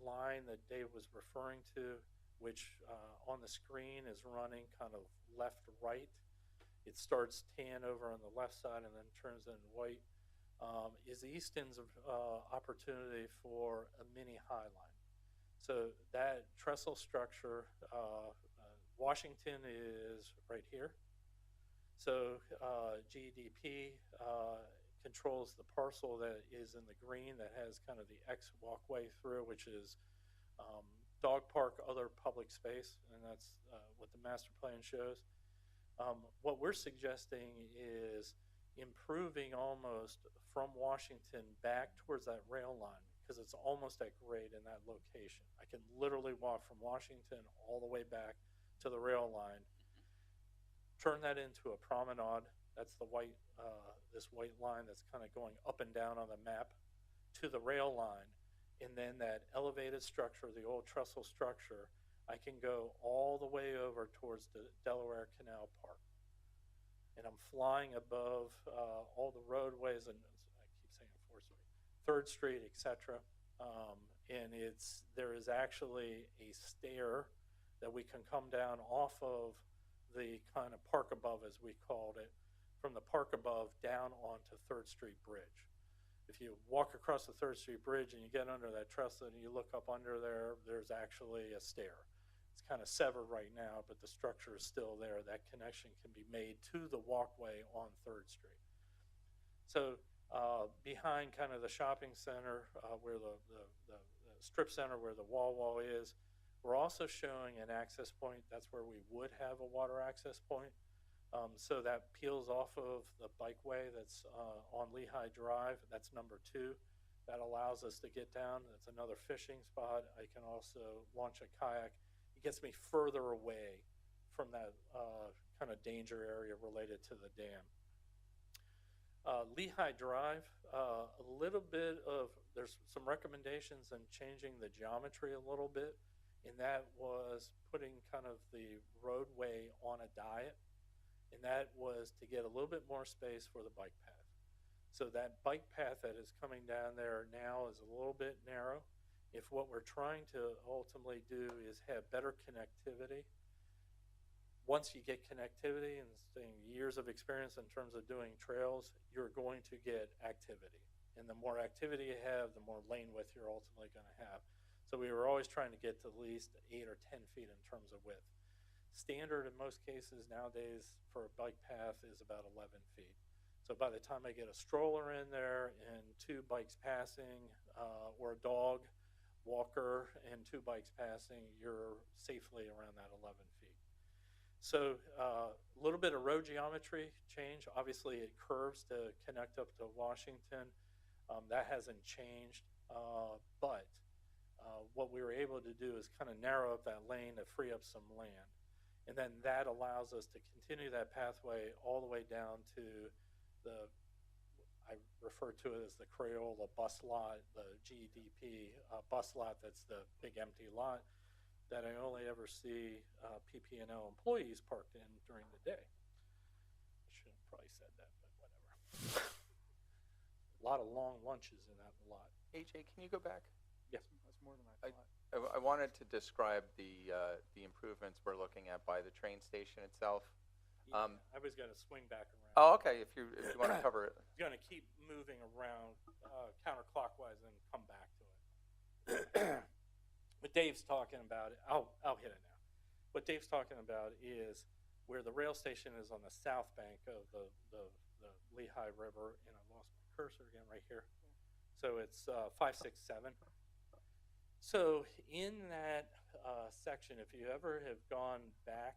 line that Dave was referring to, which on the screen is running kind of left-right. It starts tan over on the left side and then turns into white, is Easton's opportunity for a mini High Line. So that trestle structure, Washington is right here. So GDP controls the parcel that is in the green that has kind of the X walkway through, which is dog park, other public space, and that's what the master plan shows. What we're suggesting is improving almost from Washington back towards that rail line, because it's almost at grade in that location. I can literally walk from Washington all the way back to the rail line, turn that into a promenade. That's the white, this white line that's kind of going up and down on the map to the rail line. And then that elevated structure, the old trestle structure, I can go all the way over towards the Delaware Canal Park. And I'm flying above all the roadways, and I keep saying 4th Street, 3rd Street, etc. And there is actually a stair that we can come down off of the kind of park above, as we called it, from the park above down onto 3rd Street Bridge. If you walk across the 3rd Street Bridge and you get under that trestle and you look up under there, there's actually a stair. It's kind of severed right now, but the structure is still there. That connection can be made to the walkway on 3rd Street. So behind kind of the shopping center, where the strip center, where the Wawa is, we're also showing an access point. That's where we would have a water access point. So that peels off of the bikeway that's on Lehigh Drive. That's number 2. That allows us to get down. That's another fishing spot. I can also launch a kayak. It gets me further away from that kind of danger area related to the dam. Lehigh Drive, there's some recommendations in changing the geometry a little bit, and that was putting kind of the roadway on a diet. And that was to get a little bit more space for the bike path. So that bike path that is coming down there now is a little bit narrow. If what we're trying to ultimately do is have better connectivity, once you get connectivity and saying years of experience in terms of doing trails, you're going to get activity. And the more activity you have, the more lane width you're ultimately going to have. So we were always trying to get to at least 8 or 10 feet in terms of width. Standard in most cases nowadays for a bike path is about 11 feet. So by the time I get a stroller in there and 2 bikes passing, or a dog, walker, and 2 bikes passing, you're safely around that 11 feet. So a little bit of road geometry change. Obviously it curves to connect up to Washington. That hasn't changed, but what we were able to do is kind of narrow up that lane to free up some land. And then that allows us to continue that pathway all the way down to I refer to it as the Crayola bus lot, the GDP bus lot. That's the big empty lot that I only ever see PP&L employees parked in during the day. I should have probably said that, but whatever. A lot of long lunches in that lot. AJ, can you go back? Yes. That's more than I thought. I wanted to describe the improvements we're looking at by the train station itself. I was going to swing back around. Oh, okay. If you want to cover it. I'm going to keep moving around counterclockwise and come back to it. What Dave's talking about, I'll hit it now. What Dave's talking about is where the rail station is on the south bank of the Lehigh River, and I lost my cursor again right here. So it's 567. So in that section, if you ever have gone back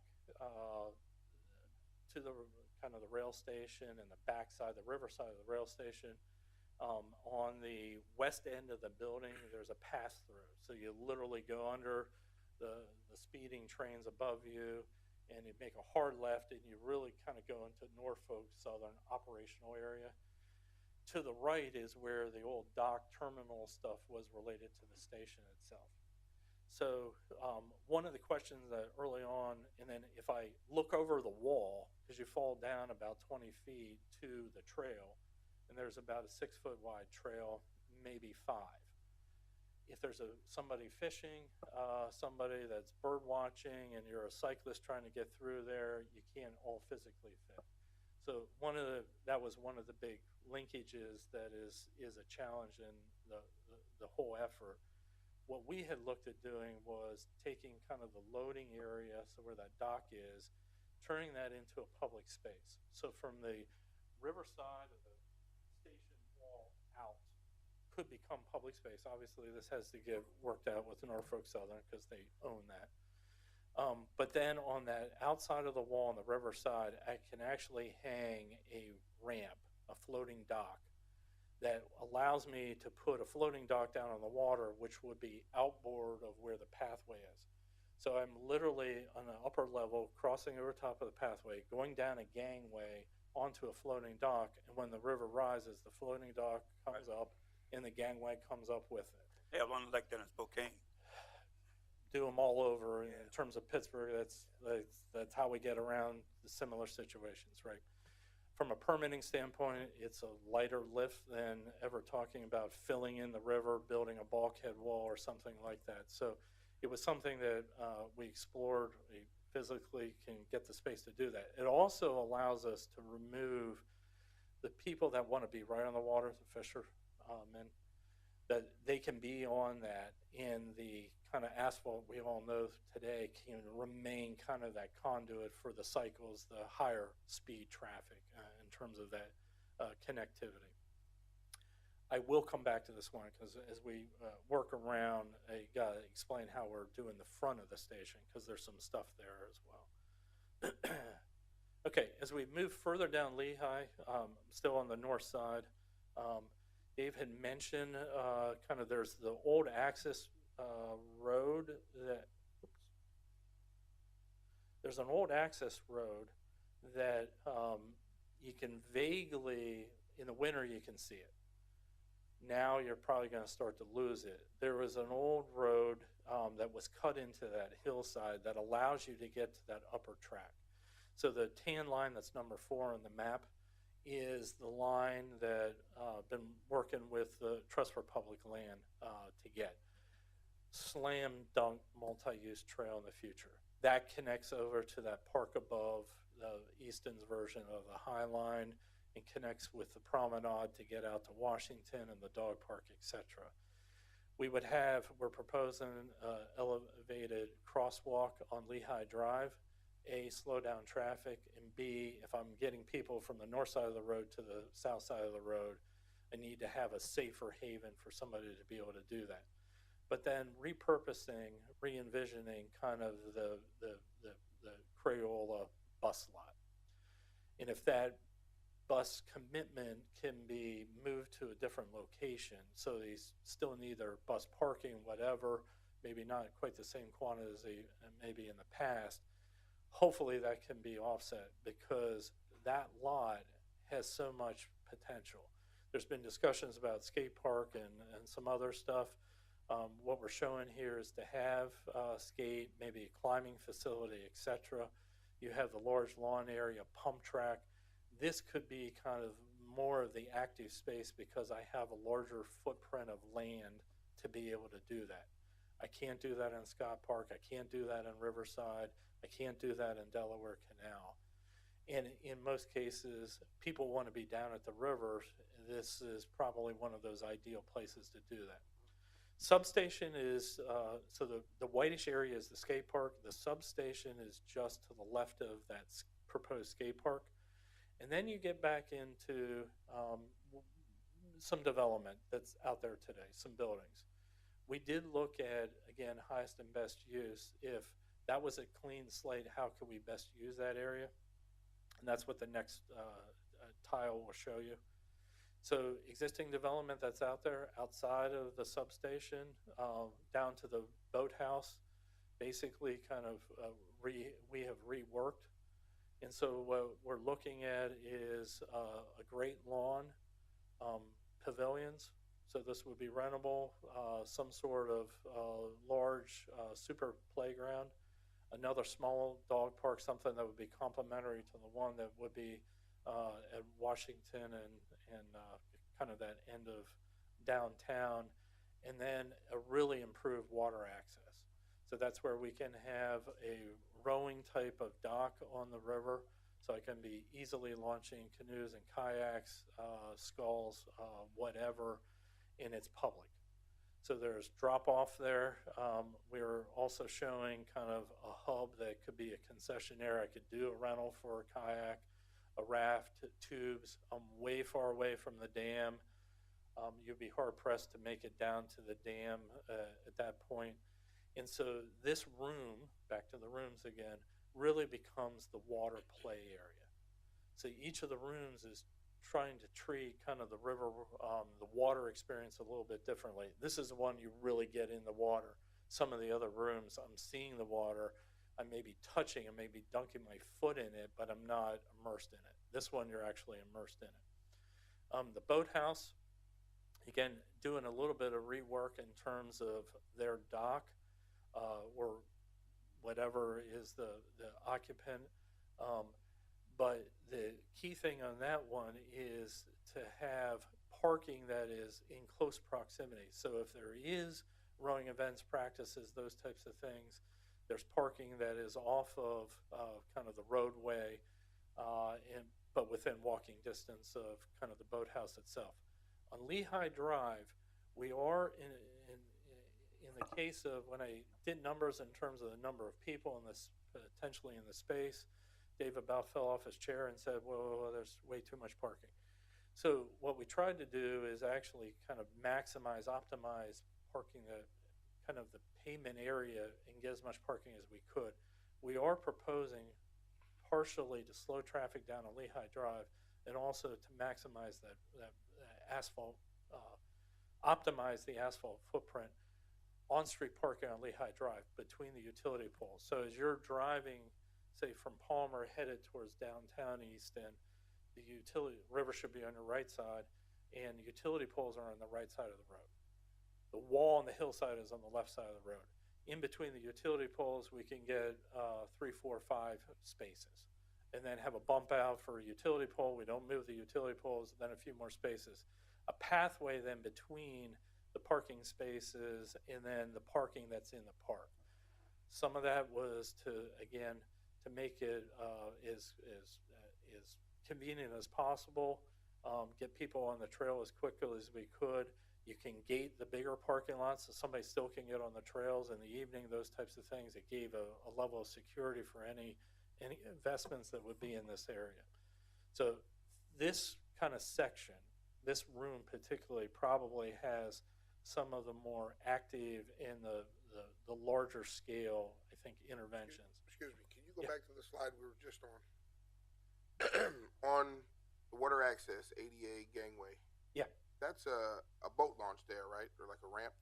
to the kind of the rail station and the back side, the river side of the rail station, on the west end of the building, there's a pass-through. So you literally go under the speeding trains above you, and you make a hard left, and you really kind of go into Norfolk Southern operational area. To the right is where the old dock terminal stuff was related to the station itself. So one of the questions that early on, and then if I look over the wall, because you fall down about 20 feet to the trail, and there's about a 6-foot wide trail, maybe 5. If there's somebody fishing, somebody that's bird watching, and you're a cyclist trying to get through there, you can't all physically fit. So that was one of the big linkages that is a challenge in the whole effort. What we had looked at doing was taking kind of the loading area, so where that dock is, turning that into a public space. So from the riverside of the station could become public space. Obviously, this has to get worked out with Norfolk Southern because they own that. But then on that outside of the wall on the river side, I can actually hang a ramp, a floating dock, that allows me to put a floating dock down on the water, which would be outboard of where the pathway is. So I'm literally on the upper level, crossing over top of the pathway, going down a gangway onto a floating dock, and when the river rises, the floating dock comes up, and the gangway comes up with it. They have one like that in Spokane. Do them all over. In terms of Pittsburgh, that's how we get around the similar situations, right? From a permitting standpoint, it's a lighter lift than ever talking about filling in the river, building a bulkhead wall or something like that. So it was something that we explored. We physically can get the space to do that. It also allows us to remove the people that want to be right on the water, the fishermen, that they can be on that, and the kind of asphalt we all know today can remain kind of that conduit for the cycles, the higher speed traffic in terms of that connectivity. I will come back to this one because as we work around, I got to explain how we're doing the front of the station because there's some stuff there as well. Okay, as we move further down Lehigh, still on the north side, Dave had mentioned kind of there's the old access road that, there's an old access road that you can vaguely, in the winter you can see it. Now you're probably going to start to lose it. There was an old road that was cut into that hillside that allows you to get to that upper track. So the tan line that's number 4 on the map is the line that I've been working with the Trust for Public Land to get. Slam dunk multi-use trail in the future. That connects over to that park above, the Easton's version of the High Line, and connects with the promenade to get out to Washington and the dog park, etc. We would have, we're proposing elevated crosswalk on Lehigh Drive, A, slow down traffic, and B, if I'm getting people from the north side of the road to the south side of the road, I need to have a safer haven for somebody to be able to do that. But then repurposing, re-envisioning kind of the Crayola bus lot. And if that bus commitment can be moved to a different location, so they still need their bus parking, whatever, maybe not quite the same quantity as they maybe in the past, hopefully that can be offset because that lot has so much potential. There's been discussions about skate park and some other stuff. What we're showing here is to have skate, maybe a climbing facility, etc. You have the large lawn area, pump track. This could be kind of more of the active space because I have a larger footprint of land to be able to do that. I can't do that in Scott Park. I can't do that in Riverside. I can't do that in Delaware Canal. And in most cases, people want to be down at the river. This is probably one of those ideal places to do that. Substation is, so the whitish area is the skate park. The substation is just to the left of that proposed skate park. And then you get back into some development that's out there today, some buildings. We did look at, again, highest and best use. If that was a clean slate, how could we best use that area? And that's what the next tile will show you. So existing development that's out there outside of the substation, down to the boathouse, basically kind of we have reworked. And so what we're looking at is a great lawn, pavilions. So this would be rentable, some sort of large super playground, another small dog park, something that would be complementary to the one that would be at Washington and kind of that end of downtown, and then a really improved water access. So that's where we can have a rowing type of dock on the river, so I can be easily launching canoes and kayaks, sculls, whatever, and it's public. So there's drop off there. We're also showing kind of a hub that could be a concessionaire. I could do a rental for a kayak, a raft, tubes. I'm way far away from the dam. You'd be hard pressed to make it down to the dam at that point. And so this room, back to the rooms again, really becomes the water play area. So each of the rooms is trying to treat kind of the river, the water experience a little bit differently. This is the one you really get in the water. Some of the other rooms, I'm seeing the water, I may be touching, I may be dunking my foot in it, but I'm not immersed in it. This one, you're actually immersed in it. The boathouse, again, doing a little bit of rework in terms of their dock, or whatever is the occupant. But the key thing on that one is to have parking that is in close proximity. So if there is rowing events, practices, those types of things, there's parking that is off of kind of the roadway, but within walking distance of kind of the boathouse itself. On Lehigh Drive, we are in the case of when I did numbers in terms of the number of people in this potentially in the space, Dave about fell off his chair and said, "Whoa, there's way too much parking." So what we tried to do is actually kind of maximize, optimize parking, kind of the pavement area, and get as much parking as we could. We are proposing partially to slow traffic down on Lehigh Drive, and also to maximize that asphalt, optimize the asphalt footprint on-street parking on Lehigh Drive between the utility poles. So as you're driving, say from Palmer headed towards downtown East End, the utility river should be on your right side, and the utility poles are on the right side of the road. The wall on the hillside is on the left side of the road. In between the utility poles, we can get 3, 4, 5 spaces, and then have a bump out for a utility pole. We don't move the utility poles, then a few more spaces. A pathway then between the parking spaces and then the parking that's in the park. Some of that was to, again, to make it as convenient as possible, get people on the trail as quickly as we could. You can gate the bigger parking lots so somebody still can get on the trails in the evening, those types of things. It gave a level of security for any investments that would be in this area. So this kind of section, this room particularly, probably has some of the more active and the larger scale, I think, interventions. Excuse me, can you go back to the slide we were just on? On the water access, ADA gangway. Yeah. That's a boat launch there, right? Or like a ramp?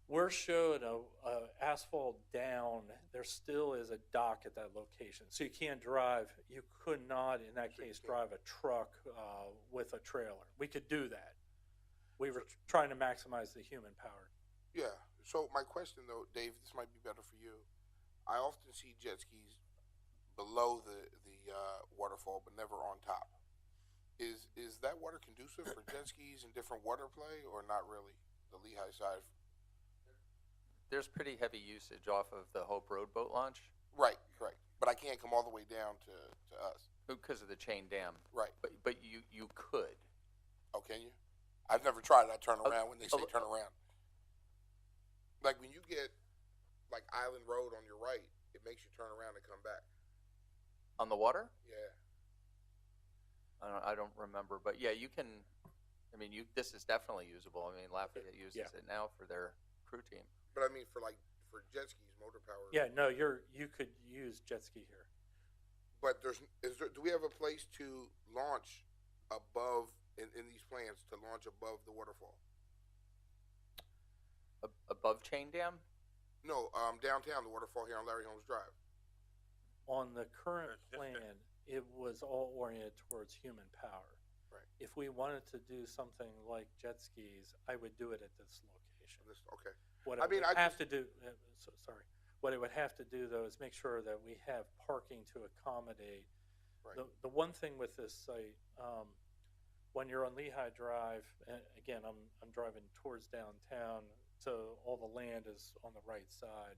We're showing a asphalt down. There still is a dock at that location. So you can't drive, you could not, in that case, drive a truck with a trailer. We could do that. We were trying to maximize the human power. Yeah. So my question, though, Dave, this might be better for you. I often see jet skis below the waterfall, but never on top. Is that water conducive for jet skis and different water play, or not really? The Lehigh side. There's pretty heavy usage off of the Hope Road boat launch. Right. But I can't come all the way down to us. Because of the chain dam. Right. But you could. Oh, can you? I've never tried it. I turn around when they say turn around. Like when you get like Island Road on your right, it makes you turn around and come back. On the water? Yeah. I don't remember, but yeah, you can. I mean, this is definitely usable. I mean, Lafayette uses it now for their crew team. But I mean, for jet skis, motor power. Yeah, no, you could use jet ski here. But do we have a place to launch above in these plans to launch above the waterfall? Above chain dam? No, downtown, the waterfall here on Larry Holmes Drive. On the current plan, it was all oriented towards human power. Right. If we wanted to do something like jet skis, I would do it at this location. Okay. What I mean, would have to do, what it would have to do though is make sure that we have parking to accommodate. Right. The one thing with this site, when you're on Lehigh Drive, again, I'm driving towards downtown, so all the land is on the right side.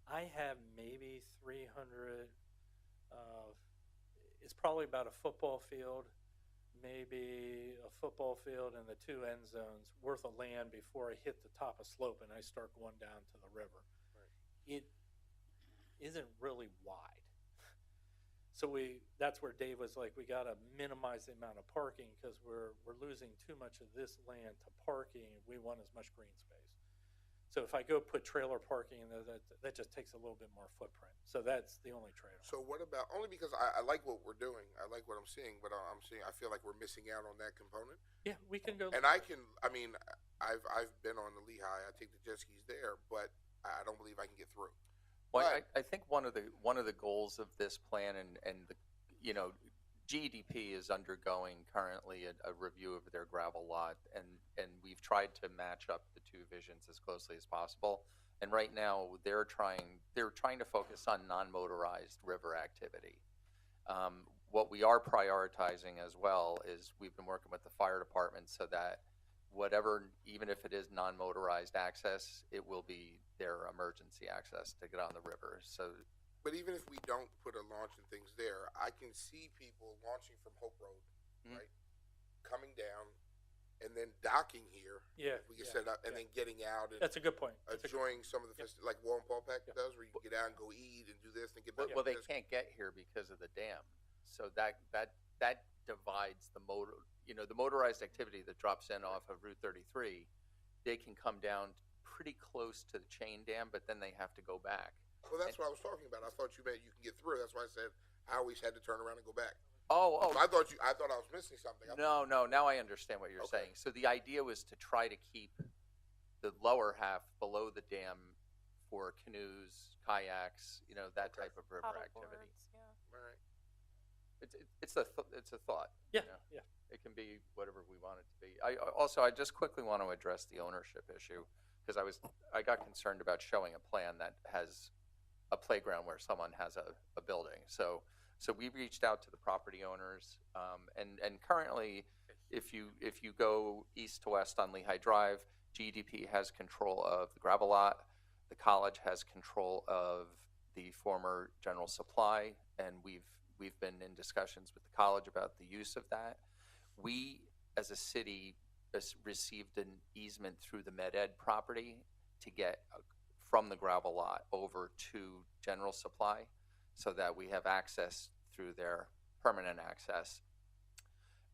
I have maybe 300, it's probably about a football field, maybe a football field and the 2 end zones worth of land before I hit the top of slope and I start going down to the river. Right. It isn't really wide. So that's where Dave was like, we gotta minimize the amount of parking because we're losing too much of this land to parking. We want as much green space. So if I go put trailer parking in there, that just takes a little bit more footprint. So that's the only trade-off. So what about, only because I like what we're doing, I like what I'm seeing, but I feel like we're missing out on that component. Yeah, we can go. And I mean, I've been on the Lehigh, I take the jet skis there, but I don't believe I can get through. Well, But- I think one of the goals of this plan and the, you know, GEDP is undergoing currently a review of their gravel lot, and we've tried to match up the two visions as closely as possible. And right now they're trying to focus on non-motorized river activity. What we are prioritizing as well is we've been working with the fire department so that whatever, even if it is non-motorized access, it will be their emergency access to get on the river. So, But even if we don't put a launch and things there, I can see people launching from Hope Road, right? Coming down and then docking here. Yeah, If we can yeah, set up and then getting out and That's a good point. That's a good- enjoying some of the like Warren Paul Peck Yep. does, where you can get out and go eat and do this and get back. well, they to this. can't get here because of the dam. So that divides the the motorized activity that drops in off of Route 33. They can come down pretty close to the chain dam, but then they have to go back. Well, that's what I was talking about. I thought you meant you can get through. That's why I said I always had to turn around and go back. Oh, So I thought I was missing something. no. Now I understand what you're Okay. saying. So the idea was to try to keep the lower half below the dam for canoes, kayaks, that type of river activity. Paddleboards, yeah. All right. It's a thought. Yeah, you know. yeah. It can be whatever we want it to be. I just quickly want to address the ownership issue because I got concerned about showing a plan that has a playground where someone has a building. So we reached out to the property owners, and currently, if you go east to west on Lehigh Drive, GDP has control of the gravel lot. The college has control of the former general supply, and we've been in discussions with the college about the use of that. We, as a city, received an easement through the Med Ed property to get from the gravel lot over to general supply so that we have access through their permanent access.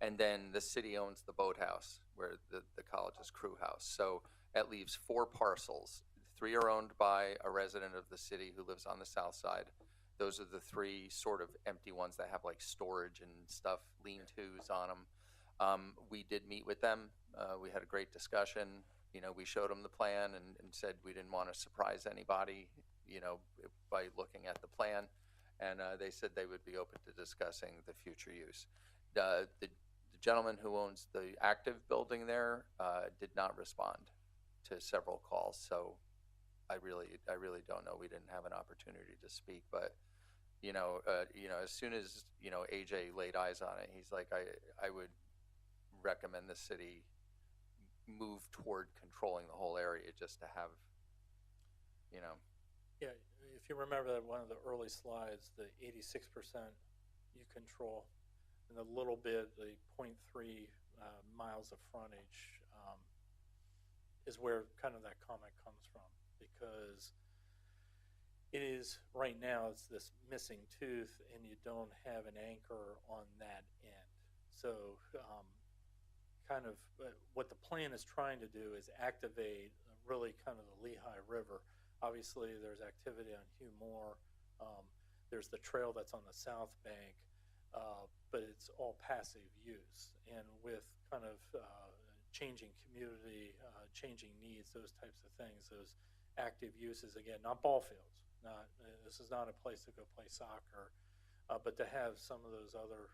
And then the city owns the boathouse where the college's crew house. So that leaves 4 parcels. 3 are owned by a resident of the city who lives on the south side. Those are the 3 sort of empty ones that have like storage and stuff, lean-tos on them. We did meet with them. We had a great discussion. We showed them the plan and said we didn't want to surprise anybody, by looking at the plan. And they said they would be open to discussing the future use. The gentleman who owns the active building there did not respond to several calls. So I really don't know. We didn't have an opportunity to speak, but as soon as AJ laid eyes on it, he's like, I would recommend the city move toward controlling the whole area just to have, Yeah, if you remember that one of the early slides, the 86% you control, and the little bit, the 0.3 miles of frontage, is where kind of that comment comes from, because it is right now it's this missing tooth, and you don't have an anchor on that end. So, what the plan is trying to do is activate really kind of the Lehigh River. Obviously, there's activity on Hugh Moore. There's the trail that's on the south bank, but it's all passive use. And with kind of changing community, changing needs, those types of things, those active uses, again, not ball fields. This is not a place to go play soccer, but to have some of those other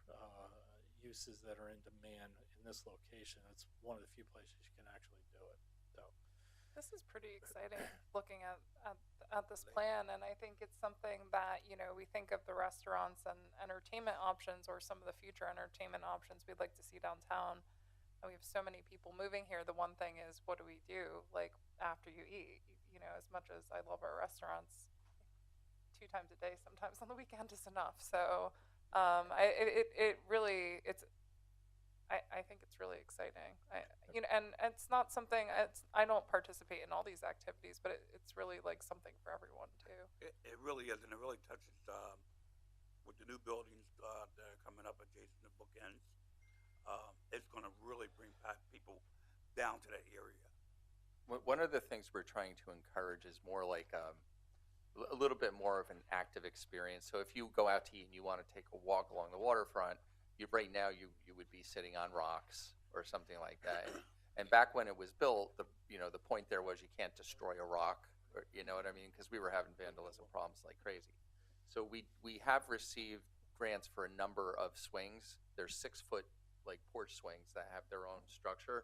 uses that are in demand in this location, it's one of the few places you can actually do it. So. This is pretty exciting looking at this plan, and I think it's something that, we think of the restaurants and entertainment options or some of the future entertainment options we'd like to see downtown. And we have so many people moving here. The one thing is, what do we do, like, after you eat? As much as I love our restaurants, 2 times a day, sometimes on the weekend is enough. So I think it's really exciting. And it's not something, I don't participate in all these activities, but it's really like something for everyone too. It really is, and it really touches with the new buildings, One of the things we're trying to encourage is more like a little bit more of an active experience. So if you go out to eat and you want to take a walk along the waterfront, right now you would be sitting on rocks or something like that. And back when it was built, the point there was you can't destroy a rock, or, you know what I mean? Because we were having vandalism problems like crazy. So we have received grants for a number of swings. There's 6-foot like porch swings that have their own structure.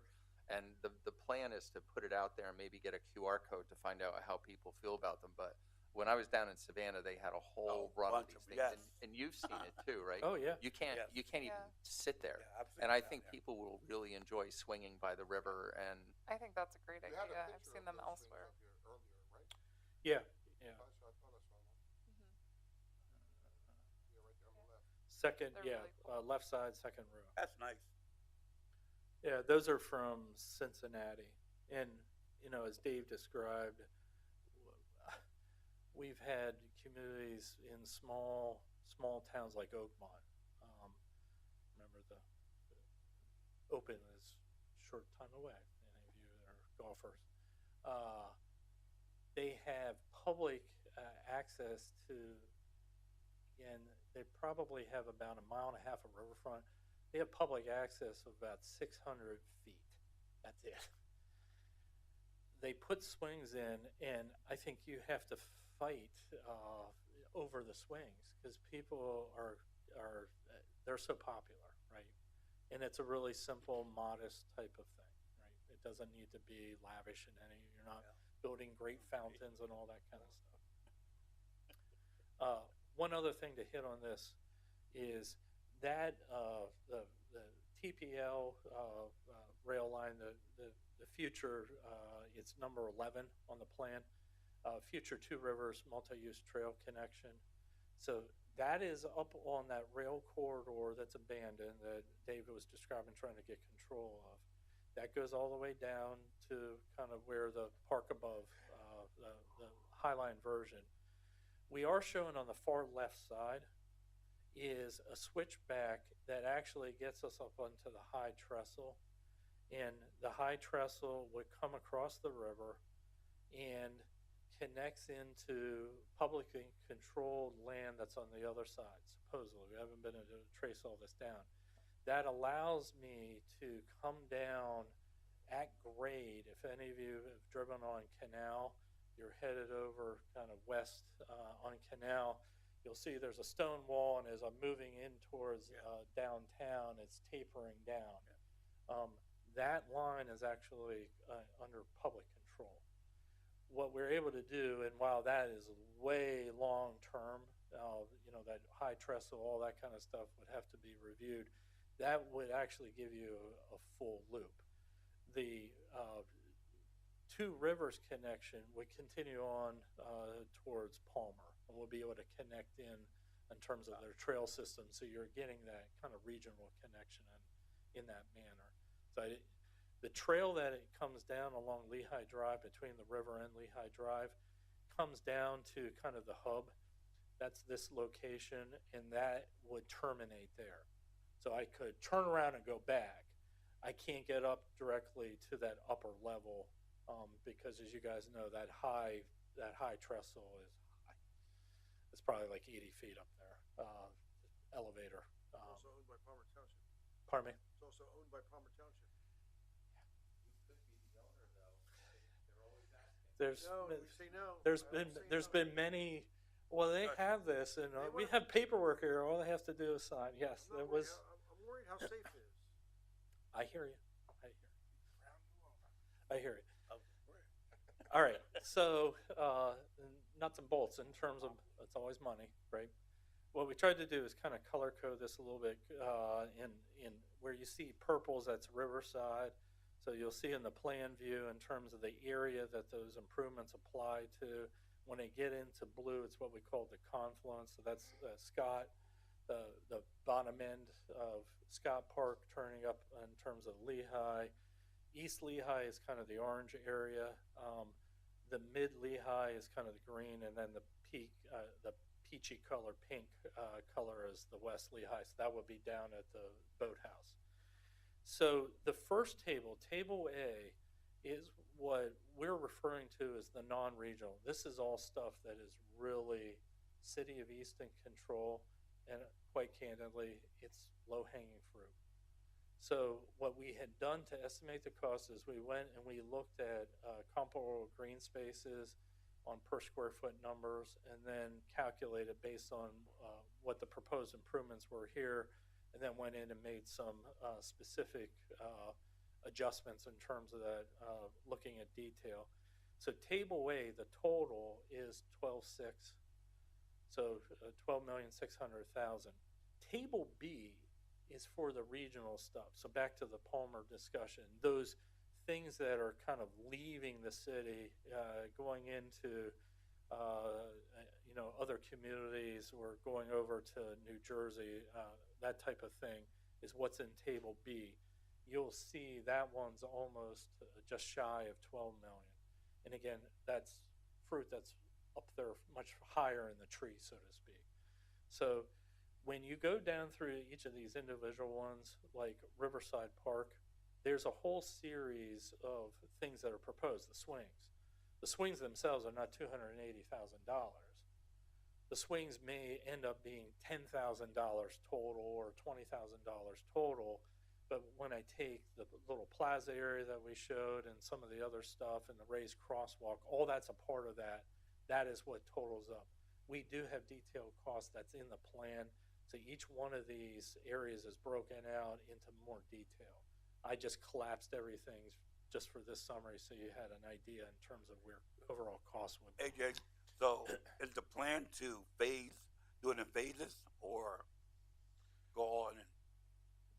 And the plan is to put it out there and maybe get a QR code to find out how people feel about them. But when I was down in Savannah, they had a whole run of bunch these of- things, yes. and you've seen it too, right? Oh, yeah. You can't Yes. even Yeah. sit there. Yeah, I've seen And I that, think yeah. people will really enjoy swinging by the river. And I think that's a great You had a idea. I've picture seen of them those swings elsewhere. up here earlier, right? Yeah, yeah. I thought I saw one. Mhm. Yeah, right there on the left. Second, They're yeah, really cool. left side, second row. That's nice. Yeah, those are from Cincinnati. And, as Dave described, we've had communities in small towns like Oakmont. Remember the Open is short time away, any of you that are golfers. They have public access to, and they probably have about 1.5 miles of riverfront. They have public access of about 600 feet. That's it. They put swings in, and I think you have to fight over the swings because people they're so popular, right? And it's a really simple, modest type of thing, right? It doesn't need to be lavish in any. You're not building great fountains and all that kind of stuff. One other thing to hit on this is that the TPL rail line, the future, it's number 11 on the plan, future Two Rivers multi-use trail connection. So that is up on that rail corridor that's abandoned that David was describing, trying to get control of. That goes all the way down to kind of where the park above, the Highline version. We are showing on the far left side is a switchback that actually gets us up onto the high trestle. And the high trestle would come across the river and connects into publicly controlled land that's on the other side, supposedly. We haven't been able to trace all this down. That allows me to come down at grade. If any of you have driven on Canal, you're headed over kind of west on Canal, you'll see there's a stone wall, and as I'm moving in towards downtown, it's tapering down. That line is actually under public control. What we're able to do, and while that is way long term, that high trestle, all that kind of stuff would have to be reviewed, that would actually give you a full loop. The Two Rivers connection would continue on towards Palmer, and we'll be able to connect in terms of their trail system, so you're getting that kind of regional connection in that manner. So the trail that it comes down along Lehigh Drive, between the river and Lehigh Drive, comes down to kind of the hub. That's this location, and that would terminate there. So I could turn around and go back. I can't get up directly to that upper level because, as you guys know, that high trestle is high. It's probably like 80 feet up there, elevator. Also owned by Palmer Township. Pardon me? It's also owned by Palmer Township. There's No, been, we say no. there's I been don't say there's no. been many. Well, they have this, and They we wanna- have paperwork here. All they have to do is sign. Yes, I'm not it worried. was. I'm worried how safe it is. I hear you. I hear you. All right. So nuts and bolts in terms of, it's always money, right? What we tried to do is kind of color code this a little bit. In where you see purples, that's Riverside. So you'll see in the plan view in terms of the area that those improvements apply to. When they get into blue, it's what we call the confluence. So that's Scott, the bottom end of Scott Park turning up in terms of Lehigh. East Lehigh is kind of the orange area. The mid Lehigh is kind of the green, and then the peachy color, pink color is the West Lehigh. So that would be down at the boathouse. So the first table, Table A, is what we're referring to as the non-regional. This is all stuff that is really City of Easton control, and quite candidly, it's low-hanging fruit. So what we had done to estimate the cost is we went and we looked at comparable green spaces on per square foot numbers, and then calculated based on what the proposed improvements were here, and then went in and made some specific adjustments in terms of that, looking at detail. So table A, the total is 12.6, so 12,600,000. Table B is for the regional stuff. So back to the Palmer discussion, those things that are kind of leaving the city, going into other communities or going over to New Jersey, that type of thing is what's in Table B. You'll see that one's almost just shy of 12 million. And again, that's fruit that's up there much higher in the tree, so to speak. So when you go down through each of these individual ones, like Riverside Park, there's a whole series of things that are proposed. The swings themselves are not $280,000. The swings may end up being $10,000 total or $20,000 total. But when I take the little plaza area that we showed and some of the other stuff and the raised crosswalk, all that's a part of that. That is what totals up. We do have detailed costs that's in the plan. So each one of these areas is broken out into more detail. I just collapsed everything just for this summary so you had an idea in terms of where overall costs would be. AJ, so is the plan to do it in phases or go on?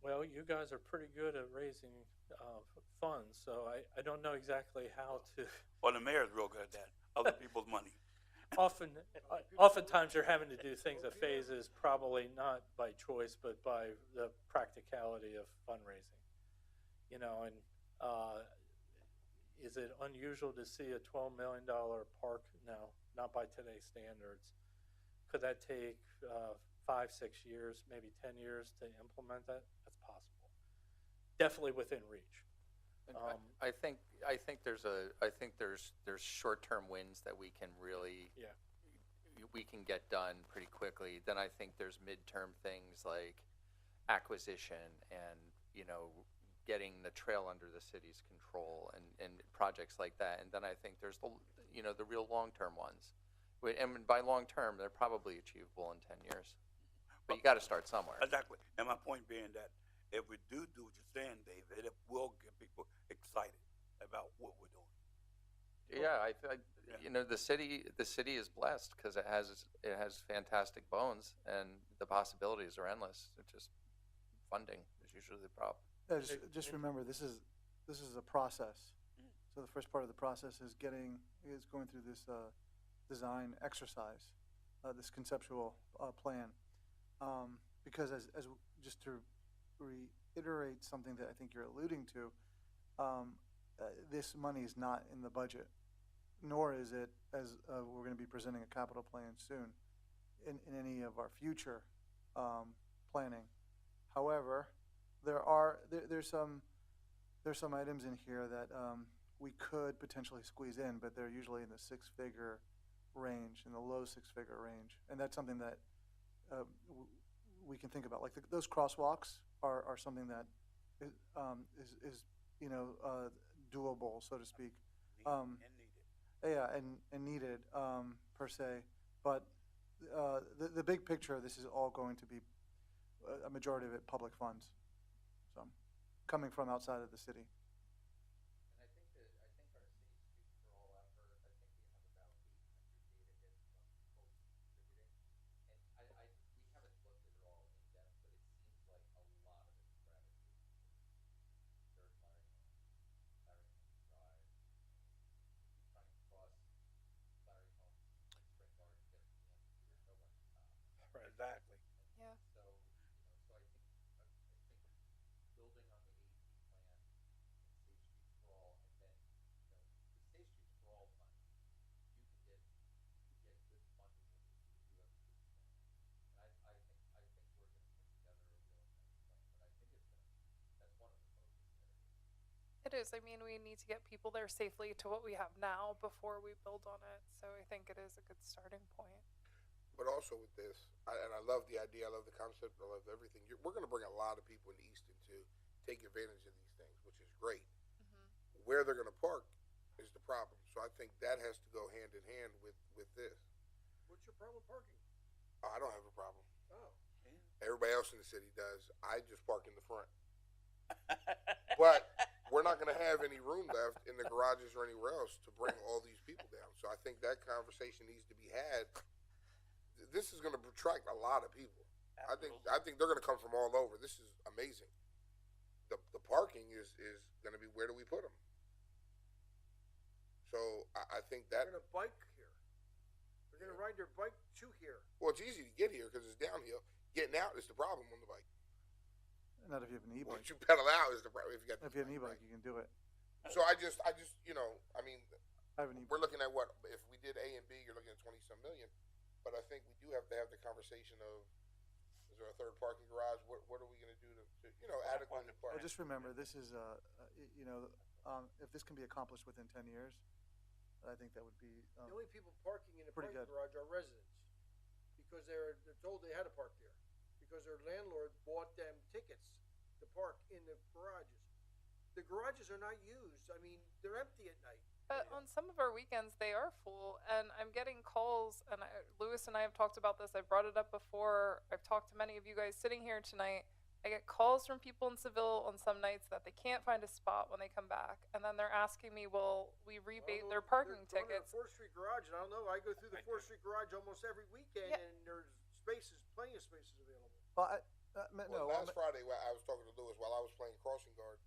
Well, you guys are pretty good at raising funds, so I don't know exactly how to. Well, the mayor's real good at that. Other people's money. Oftentimes you're having to do things in phases, probably not by choice, but by the practicality of fundraising. And is it unusual to see a $12 million park? No, not by today's standards. Could that take 5, 6 years, maybe 10 years to implement that? That's possible. Definitely within reach. I think there's short-term wins that we can really we can get done pretty quickly. Then I think there's midterm things like acquisition and getting the trail under the city's control and projects like that. And then I think there's the real long-term ones. And by long-term, they're probably achievable in 10 years. But you got to start somewhere. Exactly. And my point being that if we do what you're saying, David, it will get people excited about what we're doing. Yeah, the city is blessed because it has fantastic bones and the possibilities are endless. It's just funding is usually the problem. Yeah, just remember, this is a process. So the first part of the process is going through this design exercise, this conceptual plan, because as just to reiterate something that I think you're alluding to, this money is not in the budget, nor is it as we're going to be presenting a capital plan soon in any of our future planning. However, there's some items in here that we could potentially squeeze in, but they're usually in the six-figure range, in the low six-figure range, and that's something that we can think about. Like those crosswalks are something that is doable, so to speak. And needed. Yeah, and needed per se, but the big picture of this is all going to be a majority of it public funds, so coming from outside of the city. And I think our Safe Streets for All effort, I think we have about 800 data hits from folks contributing. And we haven't looked at it all in depth, but it seems like a lot of it's gravitated towards Third Larry Holmes Drive. You try and cross Larry Holmes Spring Garden to get to the end, there's nowhere to stop. Right. Exactly. Yeah. So I think building on the AT plan It is. I mean, we need to get people there safely to what we have now before we build on it. So I think it is a good starting point. But also with this, and I love the idea, I love the concept, I love everything. We're going to bring a lot of people into Easton to take advantage of these things, which is great. Where they're going to park is the problem. So I think that has to go hand in hand with this. What's your problem parking? I don't have a problem. Oh. Everybody else in the city does. I just park in the front. But we're not going to have any room left in the garages or anywhere else to bring all these people down. So I think that conversation needs to be had. This is going to attract a lot of people. I think they're going to come from all over. This is amazing. The parking is going to be, where do we put them? So I think that. They're going to bike here. They're going to ride their bike to here. Well, it's easy to get here because it's downhill. Getting out is the problem on the bike. Not if you have an e-bike. Once you pedal out is the problem. If you got If you have an e-bike, you can do it. So I just, I mean, I have an e-bike. we're looking at what, if we did A and B, you're looking at 20-some million. But I think we do have to have the conversation of, is there a third parking garage? What are we going to do to adequately park? Well, just remember, this is, if this can be accomplished within 10 years, I think that would be The only people parking in the pretty parking good. garage are residents, because they're told they had to park there, because their landlord bought them tickets to park in the garages. The garages are not used. I mean, they're empty at night. But on some of our weekends, they are full, and I'm getting calls, and Lewis and I have talked about this. I've brought it up before. I've talked to many of you guys sitting here tonight. I get calls from people in Seville on some nights that they can't find a spot when they come back, and then they're asking me, will we rebate their parking They're going to tickets? the 4th Street garage, and I don't know, I go through the 4th Street garage almost every weekend, Yeah. and there's spaces, plenty of spaces available. Well, Last Friday, I was talking to Lewis while I was playing crossing guard.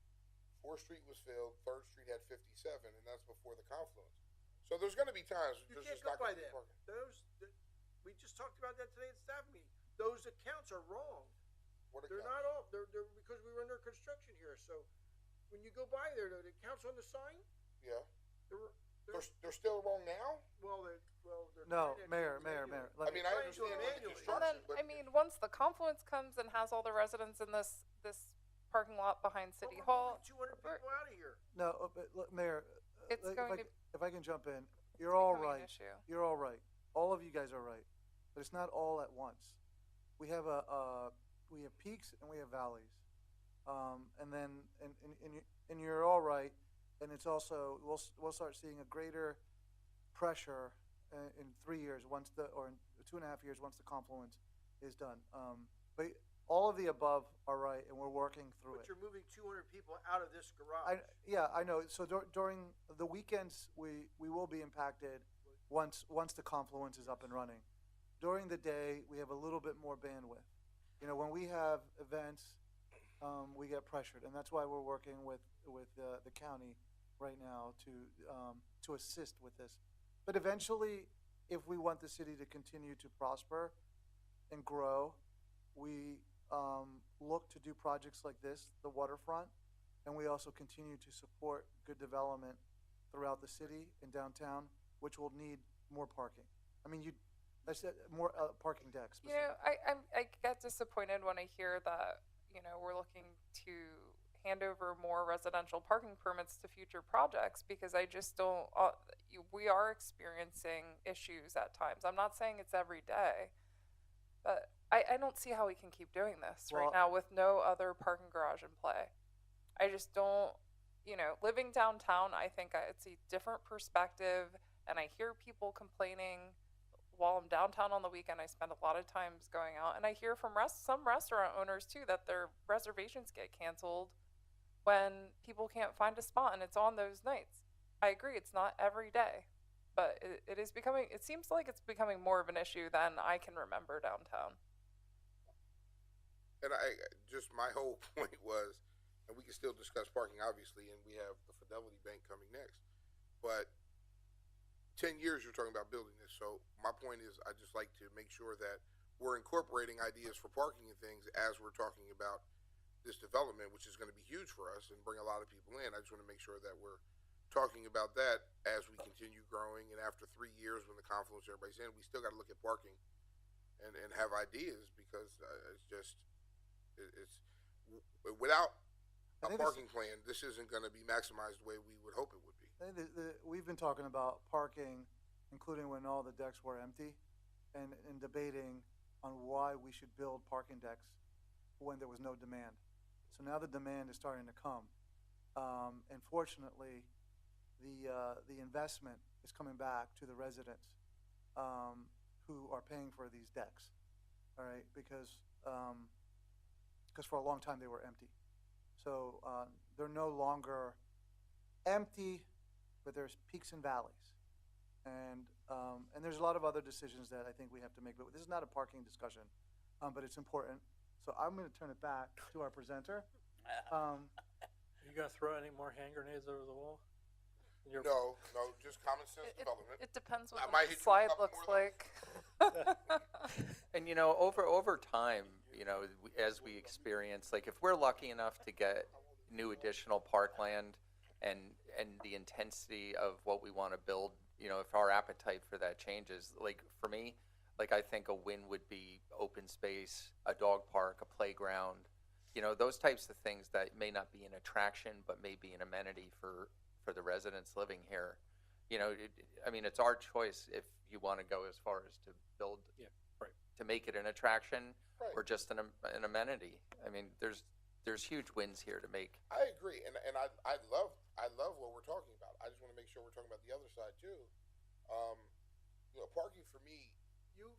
4th Street was filled, 3rd Street had 57, and that's before the confluence. So there's going to be times You there's can't just go not by going to be them. parking. We just talked about that today at staff meeting. Those accounts are wrong. What They're accounts? not off. They're because we were under construction here. So when you go by there, the accounts on the sign, Yeah. they're They're still wrong now? they're no, trying to Mayor. manually. I mean, I Trying to do understand it with the manually. And construction, then, but I mean, once the confluence comes and has all the residents in this parking lot behind City Well, Hall, we're moving 200 people out of here. No, but look, Mayor, It's going to if I can jump in, you're all becoming an right. issue. You're all right. All of you guys are right, but it's not all at once. We have we have peaks and we have valleys, and then and you're all right. And it's also we'll start seeing a greater pressure in 3 years or in 2.5 years once the confluence is done. But all of the above are right, and we're working through But it. you're moving 200 people out of this garage. I know. So during the weekends, we will be impacted once the confluence is up and running. During the day, we have a little bit more bandwidth. When we have events, we get pressured, and that's why we're working with the county right now to assist with this. But eventually, if we want the city to continue to prosper and grow, we look to do projects like this, the waterfront, and we also continue to support good development throughout the city and downtown, which will need more parking. I mean, I said more parking decks. I get disappointed when I hear that, we're looking to hand over more residential parking permits to future projects, because I just don't, we are experiencing issues at times. I'm not saying it's every day, but I don't see how we can keep doing this right now with no other parking garage in play. I just don't, living downtown, I think it's a different perspective, and I hear people complaining. While I'm downtown on the weekend, I spend a lot of times going out, and I hear from some restaurant owners too that their reservations get canceled when people can't find a spot, and it's on those nights. I agree, it's not every day, but it seems like it's becoming more of an issue than I can remember downtown. And my whole point was, and we can still discuss parking, obviously, and we have the Fidelity Bank coming next, but 10 years you're talking about building this. So my point is, I just like to make sure that we're incorporating ideas for parking and things as we're talking about this development, which is going to be huge for us and bring a lot of people in. I just want to make sure that we're talking about that as we continue growing. And after 3 years, when the confluence, everybody's in, we still got to look at parking and have ideas, because it's without a think parking plan, this isn't gonna be maximized the way we would hope it would be. I think we've been talking about parking, including when all the decks were empty, and debating on why we should build parking decks when there was no demand. So now the demand is starting to come. And fortunately, the investment is coming back to the residents who are paying for these decks, all right? Because for a long time they were empty. So they're no longer empty, but there's peaks and valleys. And there's a lot of other decisions that I think we have to make, but this is not a parking discussion, but it's important. So I'm gonna turn it back to our presenter. You gonna throw any more hand grenades over the wall? No, just common sense development. It depends what I the might next hit you with a slide couple looks more of like. And over time, as we experience, like if we're lucky enough to get new additional parkland and the intensity of what we want to build, if our appetite for that changes, like for me, like I think a win would be open space, a dog park, a playground, those types of things that may not be an attraction, but may be an amenity for the residents living here. It's our choice if you want to go as far as to build, to make it an attraction Right. or just an amenity. There's huge wins here to make. I agree, and I love what we're talking about. I just want to make sure we're talking about the other side too. Parking for me,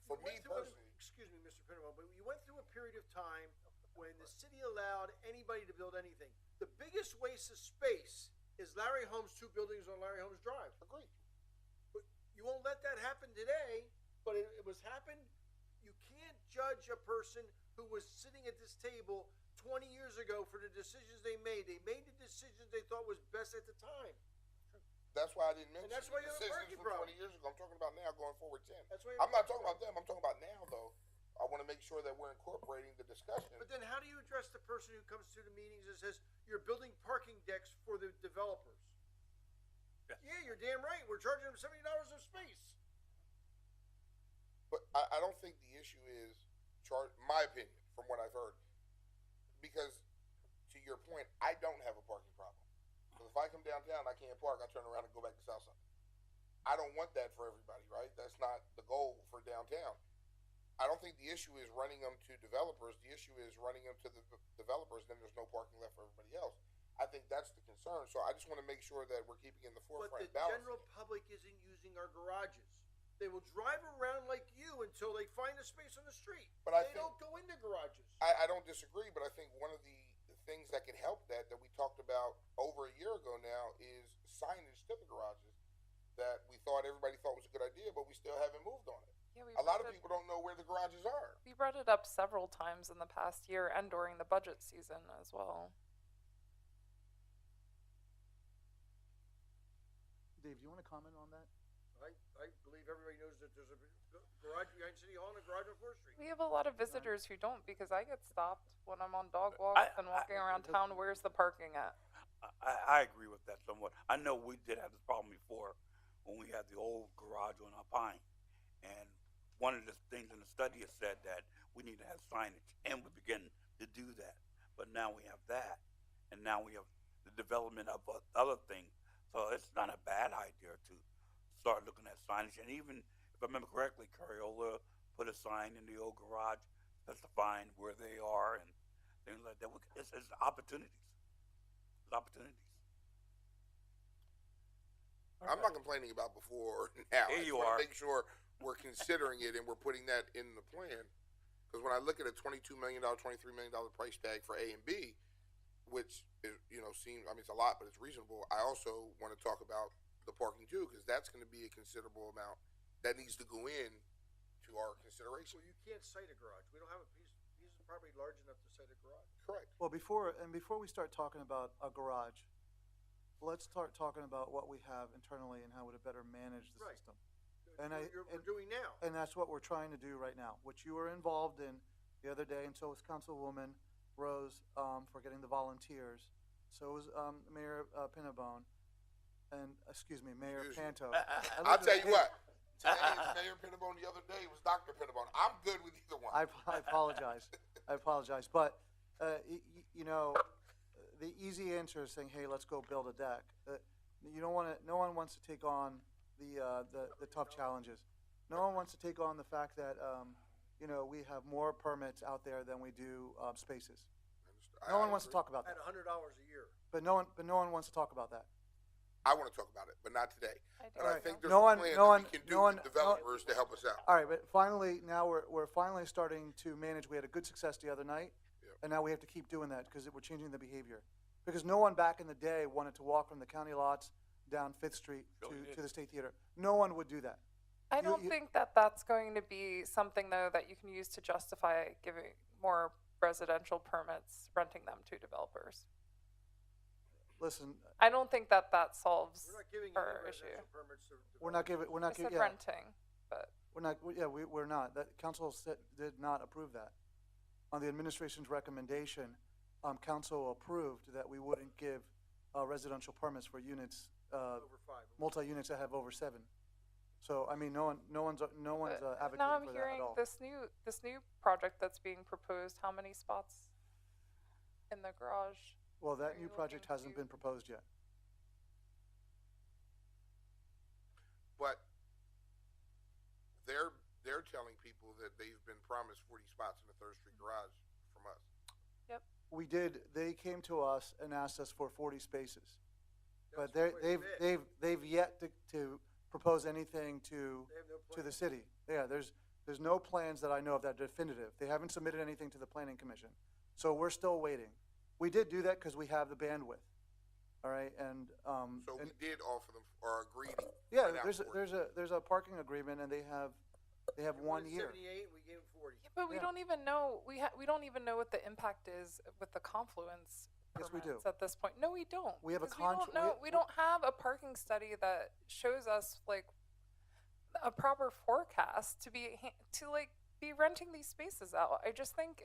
for me personally. Excuse me, Mr. Pinnacle, but you went through a period of time when the city allowed anybody to build anything. The biggest waste of space is Larry Holmes' 2 buildings on Larry Holmes Drive. Agreed. But you won't let that happen today, but it was happened. You can't judge a person who was sitting at this table 20 years ago for the decisions they made. They made the decisions they thought was best at the time. That's why I didn't mention that's why you have a decisions parking from problem. 20 years ago. I'm talking about now, going forward 10. That's why I'm not talking about them. I'm talking about now, though. I want to make sure that we're incorporating the discussion. But then how do you address the person who comes to the meetings and says, you're building parking decks for the developers? Yeah, you're damn right. We're charging them $70 of space. But I don't think the issue is my opinion, from what I've heard. Because, to your point, I don't have a parking problem. Because if I come downtown, I can't park, I turn around and go back to Southside. I don't want that for everybody, right? That's not the goal for downtown. I don't think the issue is running them to developers. The issue is running them to the developers, then there's no parking left for everybody else. I think that's the concern. So I just want to make sure that we're keeping in the But forefront the balance. general public isn't using our garages. They will drive around like you until they find a space on the street. But I they think- don't go into garages. I don't disagree, but I think one of the things that can help that we talked about over a year ago now is signage to the garages that everybody thought was a good idea, but we still haven't moved on it. Yeah, A lot of people don't know where the garages are. We brought it up several times in the past year and during the budget season as well. Dave, do you want to comment on that? I believe everybody knows that there's a garage behind City Hall and a garage on 4th Street. We have a lot of visitors who don't because I get stopped when I'm on dog walks and walking around town. Where's the parking at? I agree with that somewhat. I know we did have this problem before when we had the old garage on Alpine. And one of the things in the study has said that we need to have signage, and we begin to do that. But now we have that, and now we have the development of other things. So it's not a bad idea to start looking at signage. And even, if I remember correctly, Cariola put a sign in the old garage specifying where they are and things like that. It's opportunities. It's opportunities. I'm not complaining about before or now. Here I just you want are. to make sure we're considering it and we're putting that in the plan. Because when I look at a $22 million, $23 million price tag for A and B, which is, seems, it's a lot, but it's reasonable. I also want to talk about the parking too, because that's going to be a considerable amount that needs to go in to our consideration. Well, you can't site a garage. We don't have a piece of property large enough to site a garage. Correct. Well, before we start talking about a garage, let's start talking about what we have internally and how to better manage the Right. system. We're doing now. And that's what we're trying to do right now, which you were involved in the other day, and so was Councilwoman Rose for getting the volunteers. So was Mayor Pinnabone, and Mayor Excuse me. Panto. I'll tell you what. Today is Mayor Pinnabone. The other day was Dr. Pinnabone. I'm good with either one. I apologize. But the easy answer is saying, hey, let's go build a deck. You don't want to, no one wants to take on the tough challenges. No one wants to take on the fact that, we have more permits out there than we do spaces. No one wants to talk about At that. $100 a year. But no one wants to talk about that. I want to talk about it, but not today. I do. And I Alright. think there's No a one- plan no that one- we can no do one- with developers to help us out. All right, but finally, now we're finally starting to manage. We had a good success the other night, Yep. and now we have to keep doing that because we're changing the behavior. Because no one back in the day wanted to walk from the county lots down Fifth Street Sure you did. to the State Theater. No one would do that. I You- don't you- think that that's going to be something though that you can use to justify giving more residential permits, renting them to developers. Listen, I don't think that that solves We're not giving any our issue. residential permits to. we're not giving. We're I not said giving. Yeah, renting, but we're not. We're not. That council did not approve that. On the administration's recommendation, council approved that we wouldn't give residential permits for units, Over 5. multi-units that have over 7. So I mean, no one's but advocating now I'm for that hearing at all. this new project that's being proposed. How many spots in the garage? Well, that Are new you project looking hasn't to- been proposed yet. But they're telling people that they've been promised 40 spots in the Third Street garage from us. We did. They came to us and asked us for 40 spaces, but That's quite a bit. they've yet to propose anything to They have no the plan. city. Yeah, there's no plans that I know of that are definitive. They haven't submitted anything to the planning commission, so we're still waiting. We did do that because we have the bandwidth. All right, and So and, we did offer them or agreed. yeah, right out for it. there's a parking agreement, and they have They 1 year. 78, we gave them 40. Yeah, but we Yeah. don't even know. We don't even know what the impact is with the confluence Yes, we do. permits at this point. No, we don't. We have a 'cause we don't contr- know. we- We don't have a parking study that shows us like a proper forecast to be renting these spaces out. I just think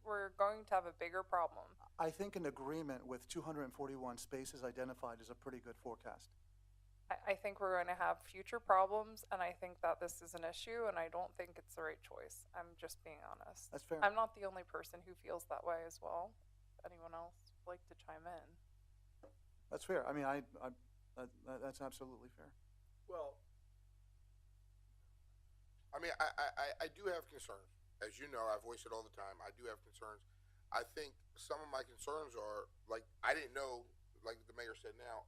we're going to have a bigger problem. I think an agreement with 241 spaces identified is a pretty good forecast. I think we're going to have future problems, and I think that this is an issue, and I don't think it's the right choice. I'm just being honest. That's fair. I'm not the only person who feels that way as well. If anyone else would like to chime in? That's fair. I mean, that's absolutely fair. Well, I mean, I do have concerns. As you know, I voice it all the time. I do have concerns. I think some of my concerns are, like, I didn't know, like the mayor said now,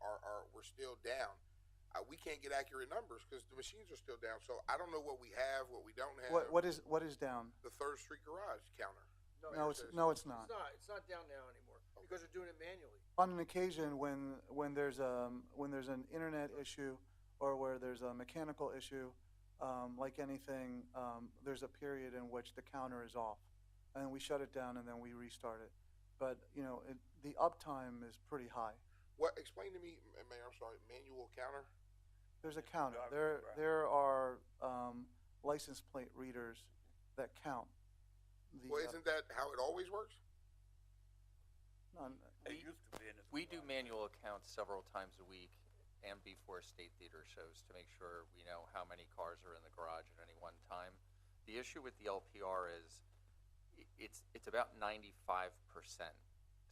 we're still down. We can't get accurate numbers because the machines are still down. So I don't know what we have, what we don't have. What is down? The Third Street garage counter. No, it's not. it's not down now anymore because they're doing it manually. On an occasion, when there's an internet issue or where there's a mechanical issue, like anything, there's a period in which the counter is off, and we shut it down and then we restart it. But the uptime is pretty high. What? Explain to me, Mayor. I'm sorry. Manual counter. There's a counter. Driver, right. There are license plate readers that count. Well, isn't that how it always works? It used to be in this. We do manual accounts several times a week and before State Theater shows to make sure we know how many cars are in the garage at any one time. The issue with the LPR is it's about 95%.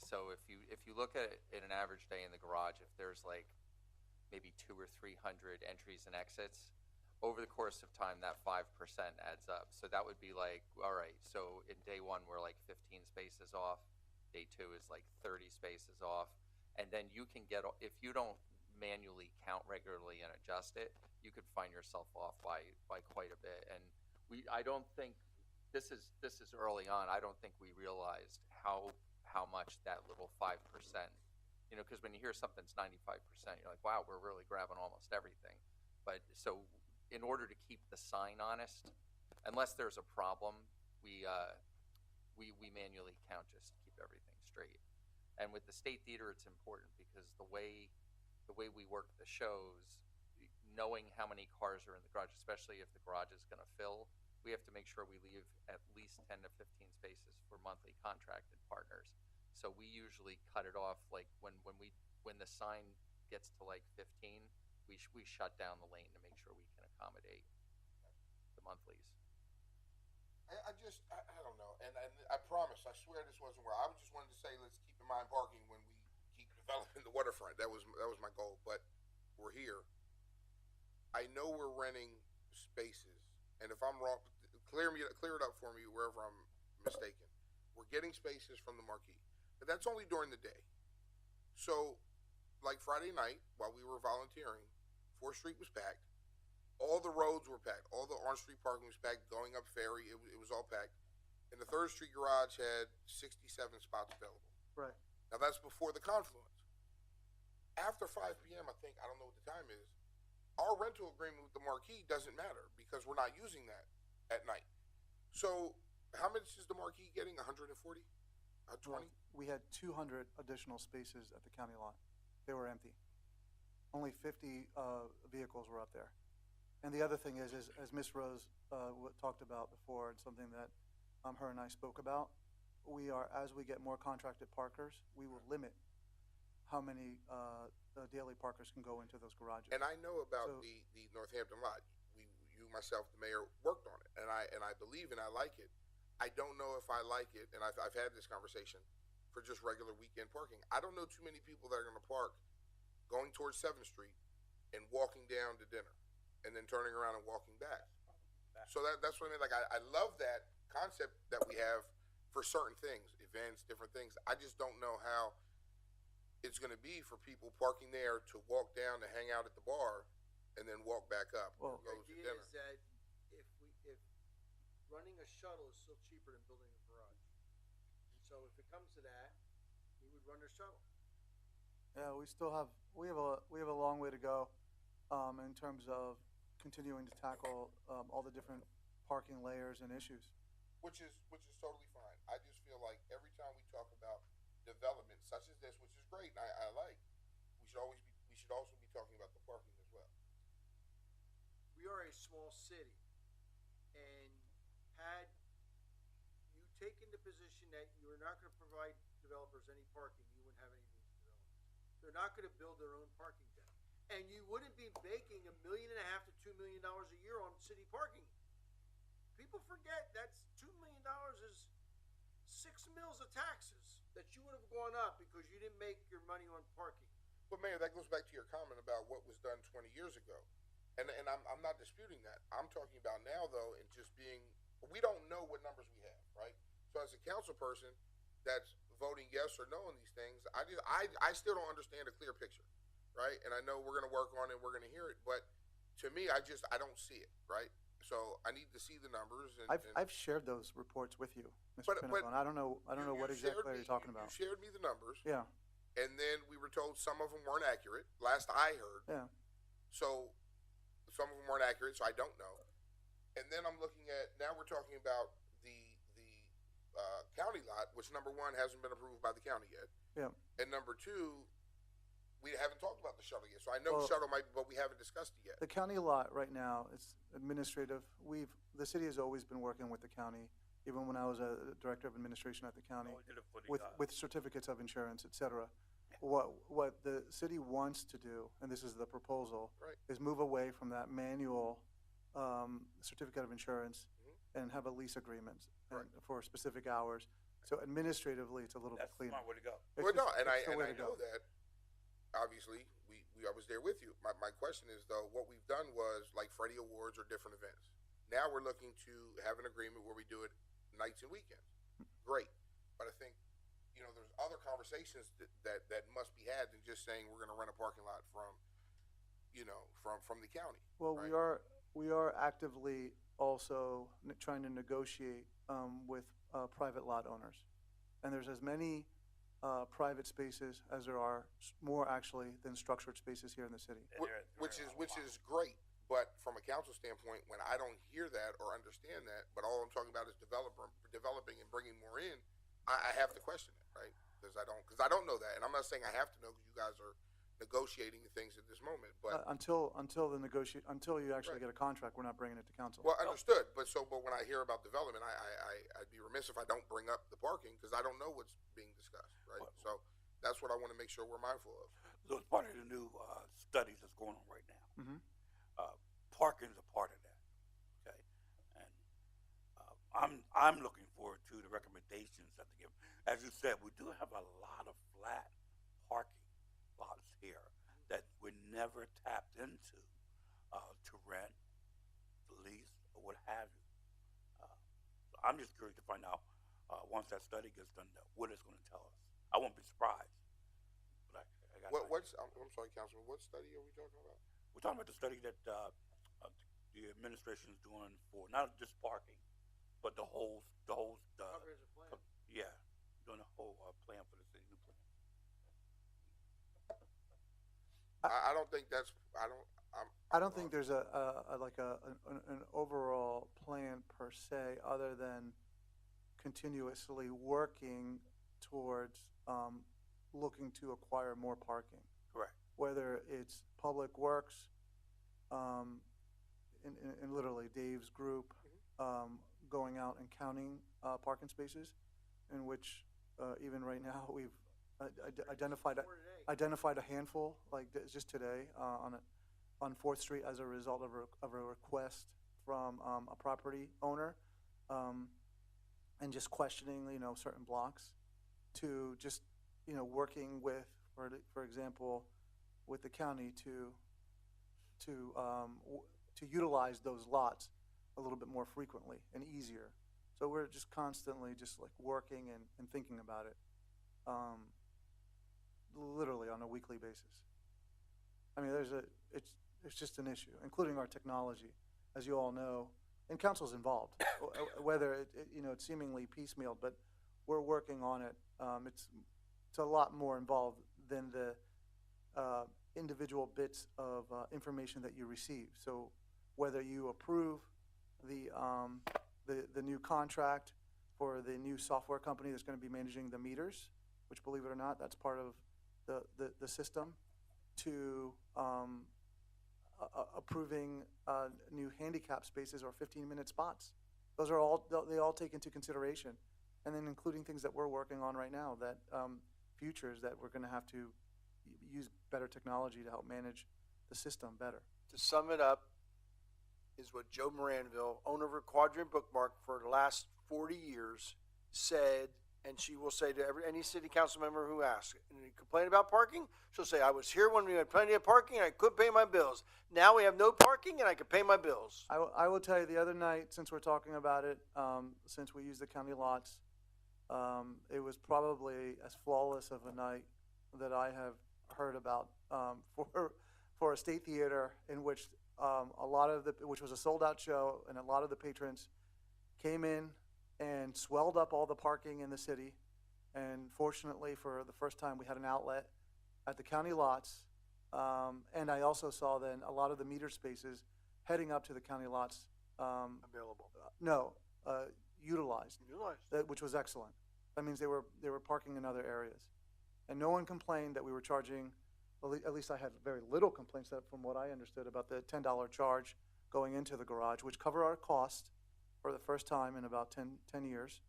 So if you look at it in an average day in the garage, if there's like maybe 200 or 300 entries and exits, over the course of time, that 5% adds up. So that would be like, all right, so in day one, we're like 15 spaces off. Day two is like 30 spaces off. And then you can get, if you don't manually count regularly and adjust it, you could find yourself off by quite a bit. And I don't think, this is early on, I don't think we realized how much that little 5%, because when you hear something's 95%, you're like, wow, we're really grabbing almost everything. But so in order to keep the sign honest, unless there's a problem, we manually count just to keep everything straight. And with the State Theater, it's important because the way we work the shows, knowing how many cars are in the garage, especially if the garage is going to fill, we have to make sure we leave at least 10 to 15 spaces for monthly contracted partners. So we usually cut it off like when the sign gets to like 15, we shut down the lane to make sure we can accommodate the monthlies. I don't know, and I promise, I swear this wasn't where I was just wanted to say, let's keep in mind parking when we developing the waterfront. That was my goal. But we're here. I know we're renting spaces, and if I'm wrong, clear it up for me wherever I'm mistaken. We're getting spaces from the marquee, but that's only during the day. So, like Friday night, while we were volunteering, 4th Street was packed. All the roads were packed. All the Orange Street parking was packed. Going up Ferry, it was all packed. And the 3rd Street garage had 67 spots available. Right. Now that's before the confluence. After 5 p.m., I don't know what the time is, our rental agreement with the marquee doesn't matter because we're not using that at night. So how much is the marquee getting? 140? 20? We had 200 additional spaces at the county lot. They were empty. Only 50 vehicles were up there. And the other thing is as Ms. Rose talked about before, and something that her and I spoke about, as we get more contracted parkers, we will limit how many daily parkers can go into those garages. And I know about the Northampton lot. You, myself, the mayor, worked on it, and I believe and I like it. I don't know if I like it, and I've had this conversation for just regular weekend parking. I don't know too many people that are going to park going towards 7th Street and walking down to dinner, and then turning around and walking back. So that's what I mean. Like I love that concept that we have for certain things, events, different things. I just don't know how it's going to be for people parking there to walk down to hang out at the bar and then walk back up or The go to idea dinner. is that if running a shuttle is still cheaper than building a garage. And so if it comes to that, we would run a shuttle. Yeah, we have a long way to go in terms of continuing to tackle all the different parking layers and issues. Which is totally fine. I just feel like every time we talk about development such as this, which is great, and I like, we should also be talking about the parking as well. We are a small city, and had you taken the position that you are not going to provide developers any parking, you wouldn't have any of these developers. They're not going to build their own parking deck, and you wouldn't be making $1.5 million to $2 million a year on city parking. People forget that's $2 million is 6 mils of taxes that you would have gone up because you didn't make your money on parking. But Mayor, that goes back to your comment about what was done 20 years ago. And I'm not disputing that. I'm talking about now, though, and just being, we don't know what numbers we have, right? So as a council person that's voting yes or no on these things, I still don't understand a clear picture, right? And I know we're going to work on it, we're going to hear it, but to me, I don't see it, right? So I need to see the numbers. I've shared those reports with you, Mr. But Pinnacone. I don't know what exactly you're talking about. You shared me the numbers. Yeah. And then we were told some of them weren't accurate. Last I heard. Yeah. So some of them weren't accurate, so I don't know. And then I'm looking at, now we're talking about the county lot, which number one hasn't been approved by the county yet. Yeah. And number two, we haven't talked about the shuttle yet. So I know shuttle might, but we haven't discussed it yet. The county lot right now, it's administrative. The city has always been working with the county, even when I was a director of administration at the county, We did it for the, with certificates of insurance, et cetera. What the city wants to do, and this is the proposal, Right. is move away from that manual certificate of insurance and have a lease agreement for specific hours. So administratively, it's a little bit that's the cleaner. smart way to go. It's Well, no, just- and it's the way I to go. know that. Obviously, I was there with you. My question is, though, what we've done was like Freddie Awards or different events. Now we're looking to have an agreement where we do it nights and weekends. Great, but I think there's other conversations that must be had than just saying we're going to rent a parking lot from the county. Well, right? we are actively also trying to negotiate with private lot owners, and there's as many private spaces as there are, more actually, than structured spaces here in the city. And Which is great. But from a council standpoint, when I don't hear that or understand that, but all I'm talking about is developing and bringing more in, I have to question it, right? Because I don't know that, and I'm not saying I have to know because you guys are negotiating things at this moment. But Until you actually get a contract, we're not bringing it to council. well, understood. But when I hear about development, I'd be remiss if I don't bring up the parking because I don't know what's being discussed, right? So that's what I want to make sure we're mindful of. So it's part of the new studies that's going on right now. Mhm. Parking's a part of that. Okay, and I'm looking forward to the recommendations that they give. As you said, we do have a lot of flat parking never tapped into to rent, to lease, or what have you. I'm just curious to find out once that study gets done what it's going to tell us. I won't be surprised. But I got I'm sorry, Councilman, what study are we talking about? we're talking about the study that the administration is doing for not just parking, but the whole Comprehensive plan. yeah, doing a whole plan for the city. New plan. I don't think that's, I don't think there's an overall plan per se, other than continuously working towards looking to acquire more parking. Correct. Whether it's Public Works, in literally Dave's group, going out and counting parking spaces, in which even right now we've identified a handful, like just today on 4th Street as a result of a request from a property owner, and just questioning certain blocks, to just working with, for example, with the county to utilize those lots a little bit more frequently and easier. So we're just constantly just like working and thinking about it, literally on a weekly basis. I mean, it's just an issue, including our technology, as you all know, and council's involved, whether it's seemingly piecemeal, but we're working on it. It's a lot more involved than the individual bits of information that you receive. So whether you approve the new contract for the new software company that's going to be managing the meters, which, believe it or not, that's part of the system, to approving new handicap spaces or 15-minute spots. Those are they all take into consideration, and then including things that we're working on right now, that futures that we're going to have to use better technology to help manage the system better. To sum it up, is what Joe Moranville, owner of a Quadrant Bookmark for the last 40 years, said, and she will say to any city council member who asks, and you complain about parking, she'll say, I was here when we had plenty of parking and I couldn't pay my bills. Now we have no parking and I can pay my bills. I will tell you, the other night, since we're talking about it, since we use the county lots, it was probably as flawless of a night that I have heard about for a state theater, in which which was a sold-out show, and a lot of the patrons came in and swelled up all the parking in the city. And fortunately, for the first time, we had an outlet at the county lots. And I also saw then a lot of the meter spaces heading up to the county lots. Available. Utilized. Which was excellent. That means they were parking in other areas. And no one complained that we were charging, at least I had very little complaints from what I understood about the $10 charge going into the garage, which cover our cost for the first time in about 10 years.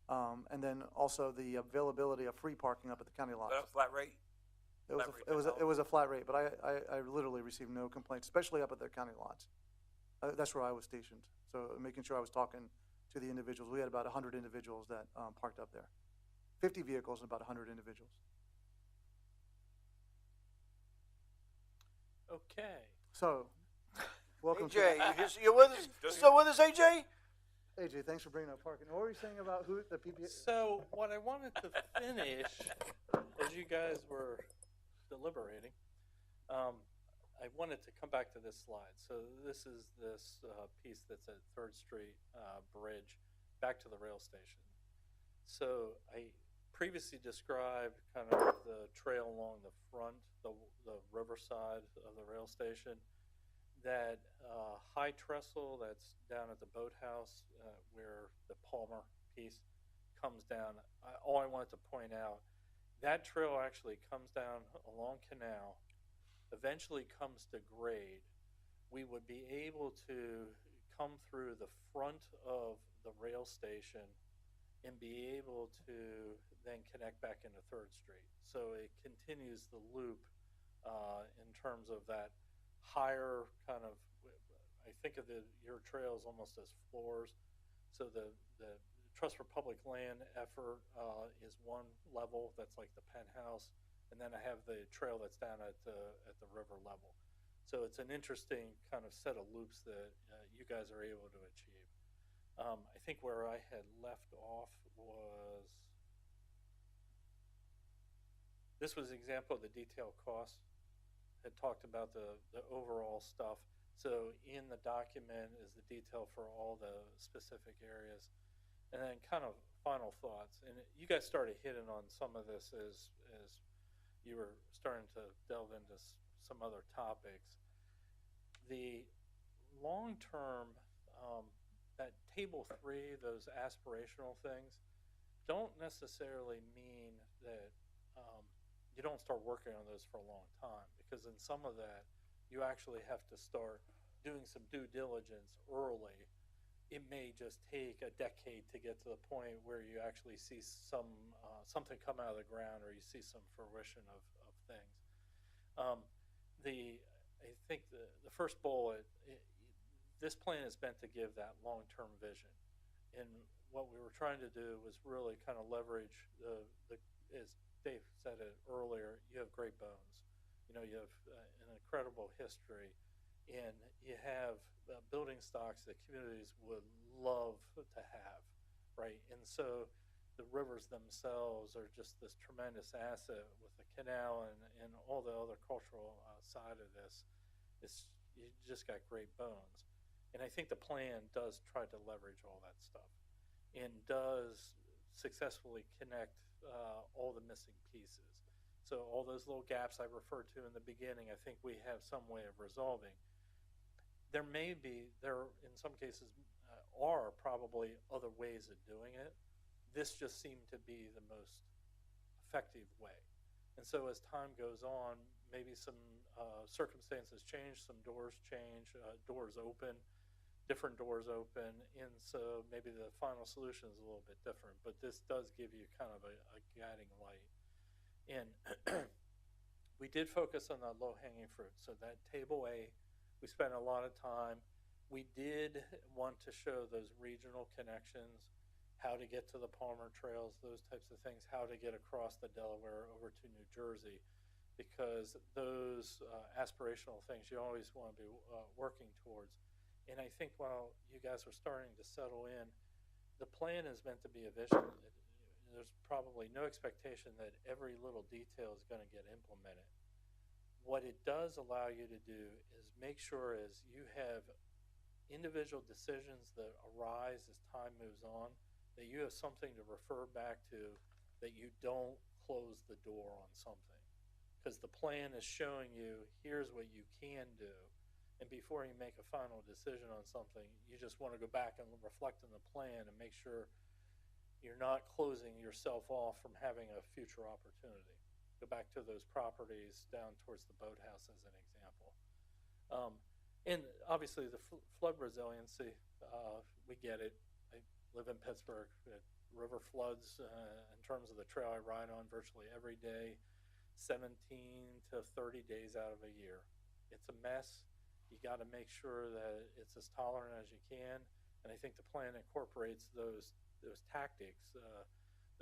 And then also the availability of free parking up at the county lots. Is that a flat rate? It was a flat rate, but I literally received no complaints, especially up at the county lots. That's where I was stationed. So making sure I was talking to the individuals. We had about 100 individuals that parked up there. 50 vehicles and about 100 individuals. Okay. So, welcome AJ, you're with us? Still with us, AJ? AJ, thanks for bringing up parking. What were you saying about who the PPA? So what I wanted to finish, as you guys were deliberating, I wanted to come back to this slide. So this is this piece that's at 3rd Street Bridge, back to the rail station. So I previously described kind of the trail along the front, the riverside of the rail station. That high trestle that's down at the boathouse where the Palmer piece comes down, all I wanted to point out, that trail actually comes down along Canal, eventually comes to grade. We would be able to come through the front of the rail station and be able to then connect back into 3rd Street. So it continues the loop in terms of that higher kind of, I think of your trails almost as floors. So the Trust for Public Land effort is one level, that's like the penthouse. and then I have the trail that's down at the river level. So it's an interesting kind of set of loops that you guys are able to achieve. I think where I had left off was, this was an example of the detailed cost. Had talked about the overall stuff. So in the document is the detail for all the specific areas. And then kind of final thoughts. And you guys started hitting on some of this as you were starting to delve into some other topics. The long-term, that table 3, those aspirational things, don't necessarily mean that you don't start working on those for a long time, because in some of that, you actually have to start doing some due diligence early. It may just take a decade to get to the point where you actually see something come out of the ground, or you see some fruition of things. I think the first bullet, this plan is meant to give that long-term vision. And what we were trying to do was really kind of leverage as Dave said it earlier, you have great bones. You know, you have an incredible history, and you have building stocks that communities would love to have, right? And so the rivers themselves are just this tremendous asset with the canal and all the other cultural side of this. You just got great bones. And I think the plan does try to leverage all that stuff and does successfully connect all the missing pieces. So all those little gaps I referred to in the beginning, I think we have some way of resolving. There in some cases are probably other ways of doing it. This just seemed to be the most effective way. And so as time goes on, maybe some circumstances change, some doors change, doors open, different doors open, and so maybe the final solution is a little bit different, but this does give you kind of a guiding light. And we did focus on the low-hanging fruit. So that table A, we spent a lot of time. We did want to show those regional connections, how to get to the Palmer Trails, those types of things, how to get across the Delaware over to New Jersey, because those aspirational things you always want to be working towards. And I think while you guys are starting to settle in, the plan is meant to be a vision. There's probably no expectation that every little detail is going to get implemented. What it does allow you to do is make sure as you have individual decisions that arise as time moves on, that you have something to refer back to, that you don't close the door on something. Because the plan is showing you, here's what you can do. And before you make a final decision on something, you just want to go back and reflect on the plan and make sure you're not closing yourself off from having a future opportunity. Go back to those properties down towards the boathouse as an example. And obviously the flood resiliency, we get it. I live in Pittsburgh. River floods in terms of the trail I ride on virtually every day, 17 to 30 days out of a year. It's a mess. You got to make sure that it's as tolerant as you can. And I think the plan incorporates those tactics,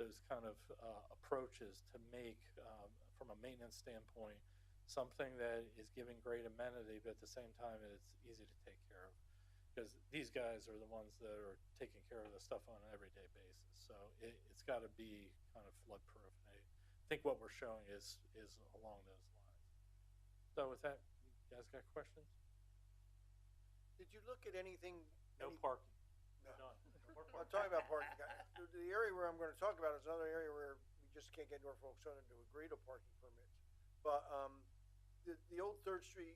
those kind of approaches to make, from a maintenance standpoint, something that is giving great amenity, but at the same time it's easy to take care of. Because these guys are the ones that are taking care of the stuff on an everyday basis. So it's got to be kind of flood proof. And I think what we're showing is along those lines. So with that, you guys got questions? Did you look at anything? No parking. No. None. No more I'm parking. talking about parking. The area where I'm going to talk about is another area where we just can't get Norfolk Southern to agree to parking permits. But the old 3rd Street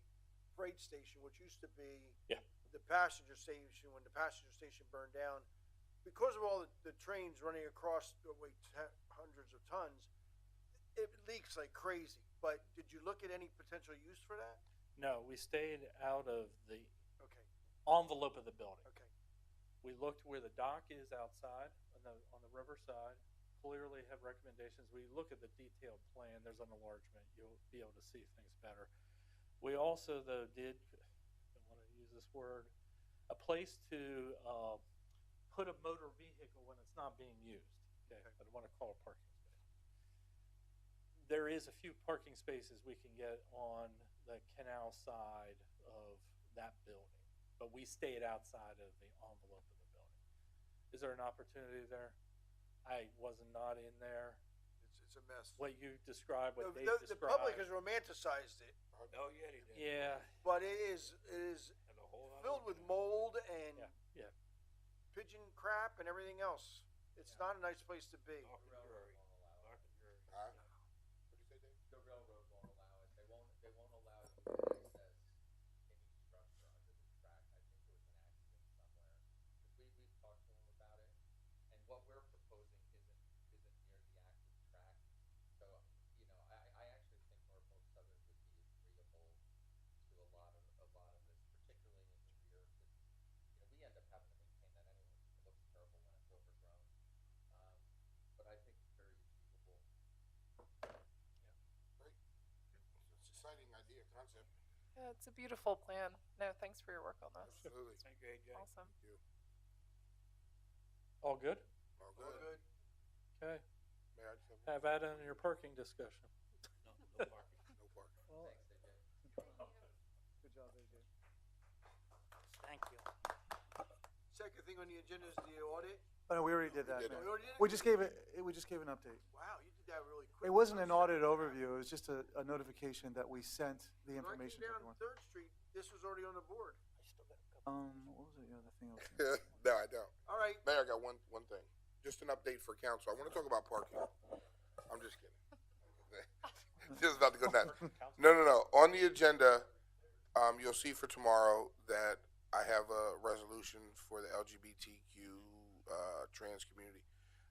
freight station, which used to be the passenger station, when the passenger station burned down, because of all the trains running across that weigh hundreds of tons, it leaks like crazy. But did you look at any potential use for that? No, we stayed out of the Okay. envelope of the building. Okay. We looked where the dock is outside on the river side. Clearly have recommendations. We look at the detailed plan. There's an enlargement. You'll be able to see things better. We also, though, did, I want to use this word, a place to put a motor vehicle when it's not being used. Okay. I don't want to call it parking space. There is is a few parking spaces we can get on the canal side of that building, but we stayed outside of the envelope of the building. Is there an opportunity there? I was not in there. It's a mess. What you described, what they The described. public has romanticized it, Oh, yeah, they did. Yeah, but it is And a whole lot filled of- with mold and yeah. pigeon crap and everything else. It's not a nice place to be. Huh? What'd you say, Dave? The railroad won't allow it. They won't allow you to access any structure under the track. I think there was an accident somewhere. 'Cause we've talked to them about it, and what we're proposing isn't near the active track. So, I actually think Norfolk Southern would be agreeable to a lot of this, particularly in the rear, because, we end up having to maintain that anyway. It looks terrible when it's overgrown. But I think it's very achievable. Great. It's an exciting idea, concept. Yeah, it's a beautiful plan. No, thanks for your work on this. Absolutely. Thank you, AJ. Awesome. Thank you. All good? All good. Okay. Mayor, I just Have have at it in your parking discussion. No parking. no parking. Good job, AJ. Thank you. Second thing on the agenda is the audit. Oh, no, we already did that, did man. We already did it? We just gave an update. Wow, you did that really quick. It wasn't an audit overview, it was just a notification that we sent the When I information came to down everyone. Third Street, this was already on the board. What was the other thing I was gonna say? No, I don't. All right, Mayor, I got one thing. Just an update for council. I want to talk about parking. I'm just kidding. Just about to go nuts. No. On the agenda, you'll see for tomorrow that I have a resolution for the LGBTQ trans community.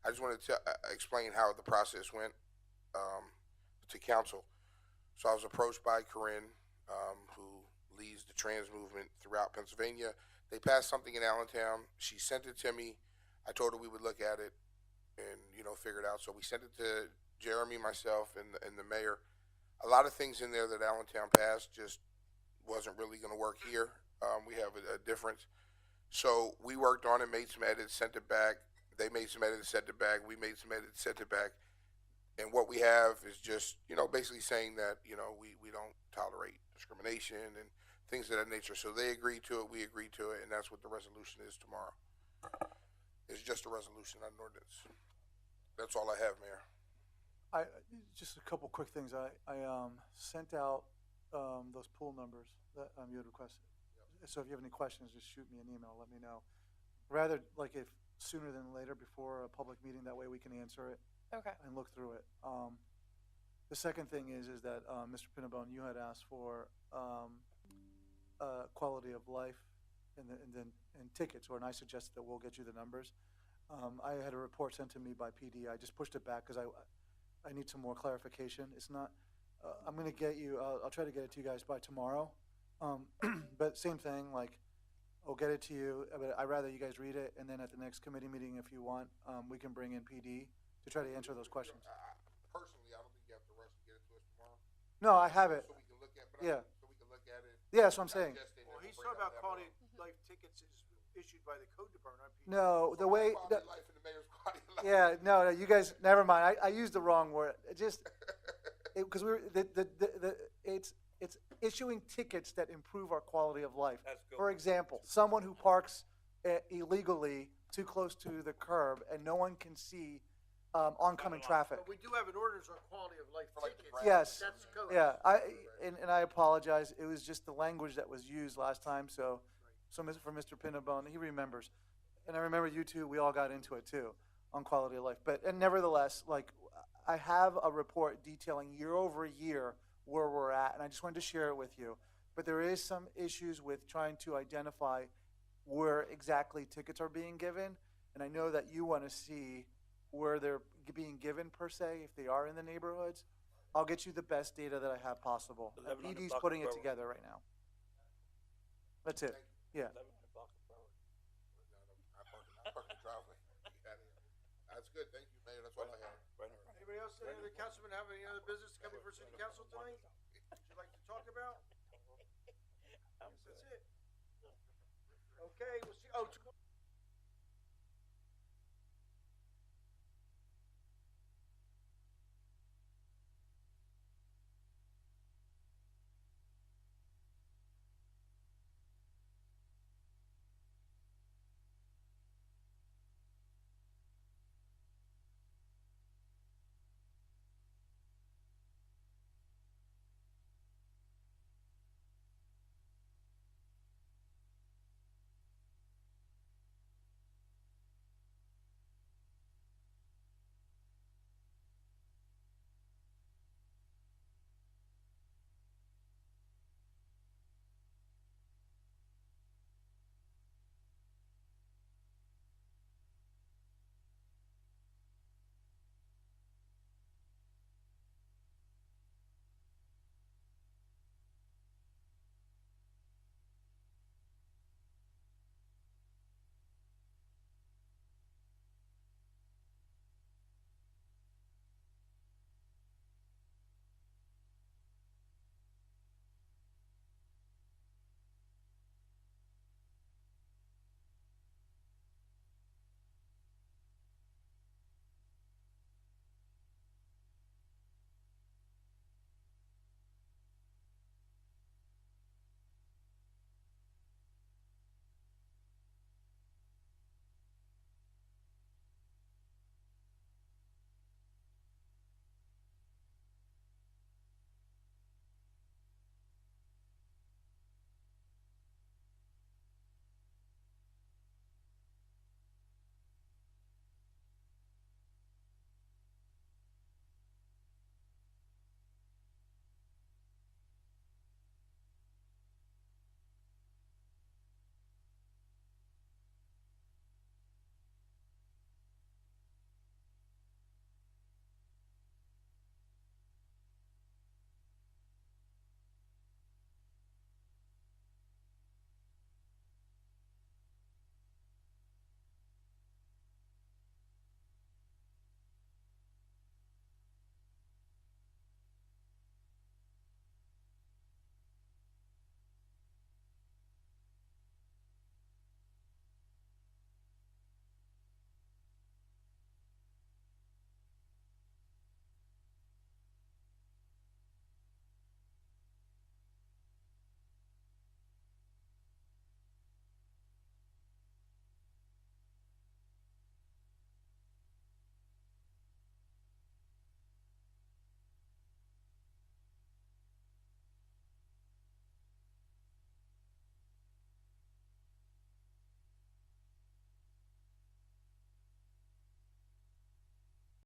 I just wanted to explain how the process went to council. So I was approached by Corinne, who leads the trans movement throughout Pennsylvania. They passed something in Allentown. She sent it to me. I told her we would look at it and, figure it out. So we sent it to Jeremy, myself, and the mayor. A lot of things in there that Allentown passed just wasn't really going to work here. We have a difference. So we worked on it, made some edits, sent it back. They made some edits, sent it back. We made some edits, sent it back. And what we have is just, basically saying that, we don't tolerate discrimination and things of that nature. So they agreed to it, we agreed to it, and that's what the resolution is tomorrow. It's just a resolution, not an ordinance. That's all I have, Mayor. Just a couple quick things. I sent out those pool numbers that you had requested. So if you have any questions, just shoot me an email, let me know. Rather, like, if sooner than later, before a public meeting, that way we can answer it Okay. and look through it. The second thing is that Mr. Pinnabone, you had asked for quality of life and tickets, and I suggested that we'll get you the numbers. I had a report sent to me by PD. I just pushed it back because I need some more clarification. It's not. I'm going to get you. I'll try to get it to you guys by tomorrow. But same thing. Like, I'll get it to you. But I'd rather you guys read it, and then at the next committee meeting, if you want, we can bring in PD to try to answer those questions. Personally, I don't think you have to rush to get it to us tomorrow. No, I have it. So we can look at, Yeah. So we can look at it. Yeah, that's what I'm saying. digest it, and well, then he's we'll talking bring about it up quality that life tickets is issued by the code department. not PD. No, the way. Quality of life and the mayor's quality of life. Yeah, no, you guys, never mind. I used the wrong word. It just because it's issuing tickets that improve our quality of life. That's good. For example, someone who parks illegally too close to the curb and no one can see oncoming traffic. But we do have an ordinance on quality of life For, like, the tickets. grass. Yes. That's code. Yeah, and I apologize. It was just the language that was used last time. So for Mr. Pinnabone, he remembers, and I remember you two. We all got into it too on quality of life. And nevertheless, like, I have a report detailing year over year where we're at, and I just wanted to share it with you. But there is some issues with trying to identify where exactly tickets are being given, and I know that you want to see where they're being given per se, if they are in the neighborhoods. I'll get you the best data that I have possible. 1100 PD's block putting of it Broward. together right now. That's it. Yeah. 1100 block of Broward. I park in the driveway. That's good. Thank you, Mayor. That's all I have. Right. Anybody else, any other councilman have any other business coming for city council tonight? Would you like to talk about? That's it. Okay, we'll see. Oh,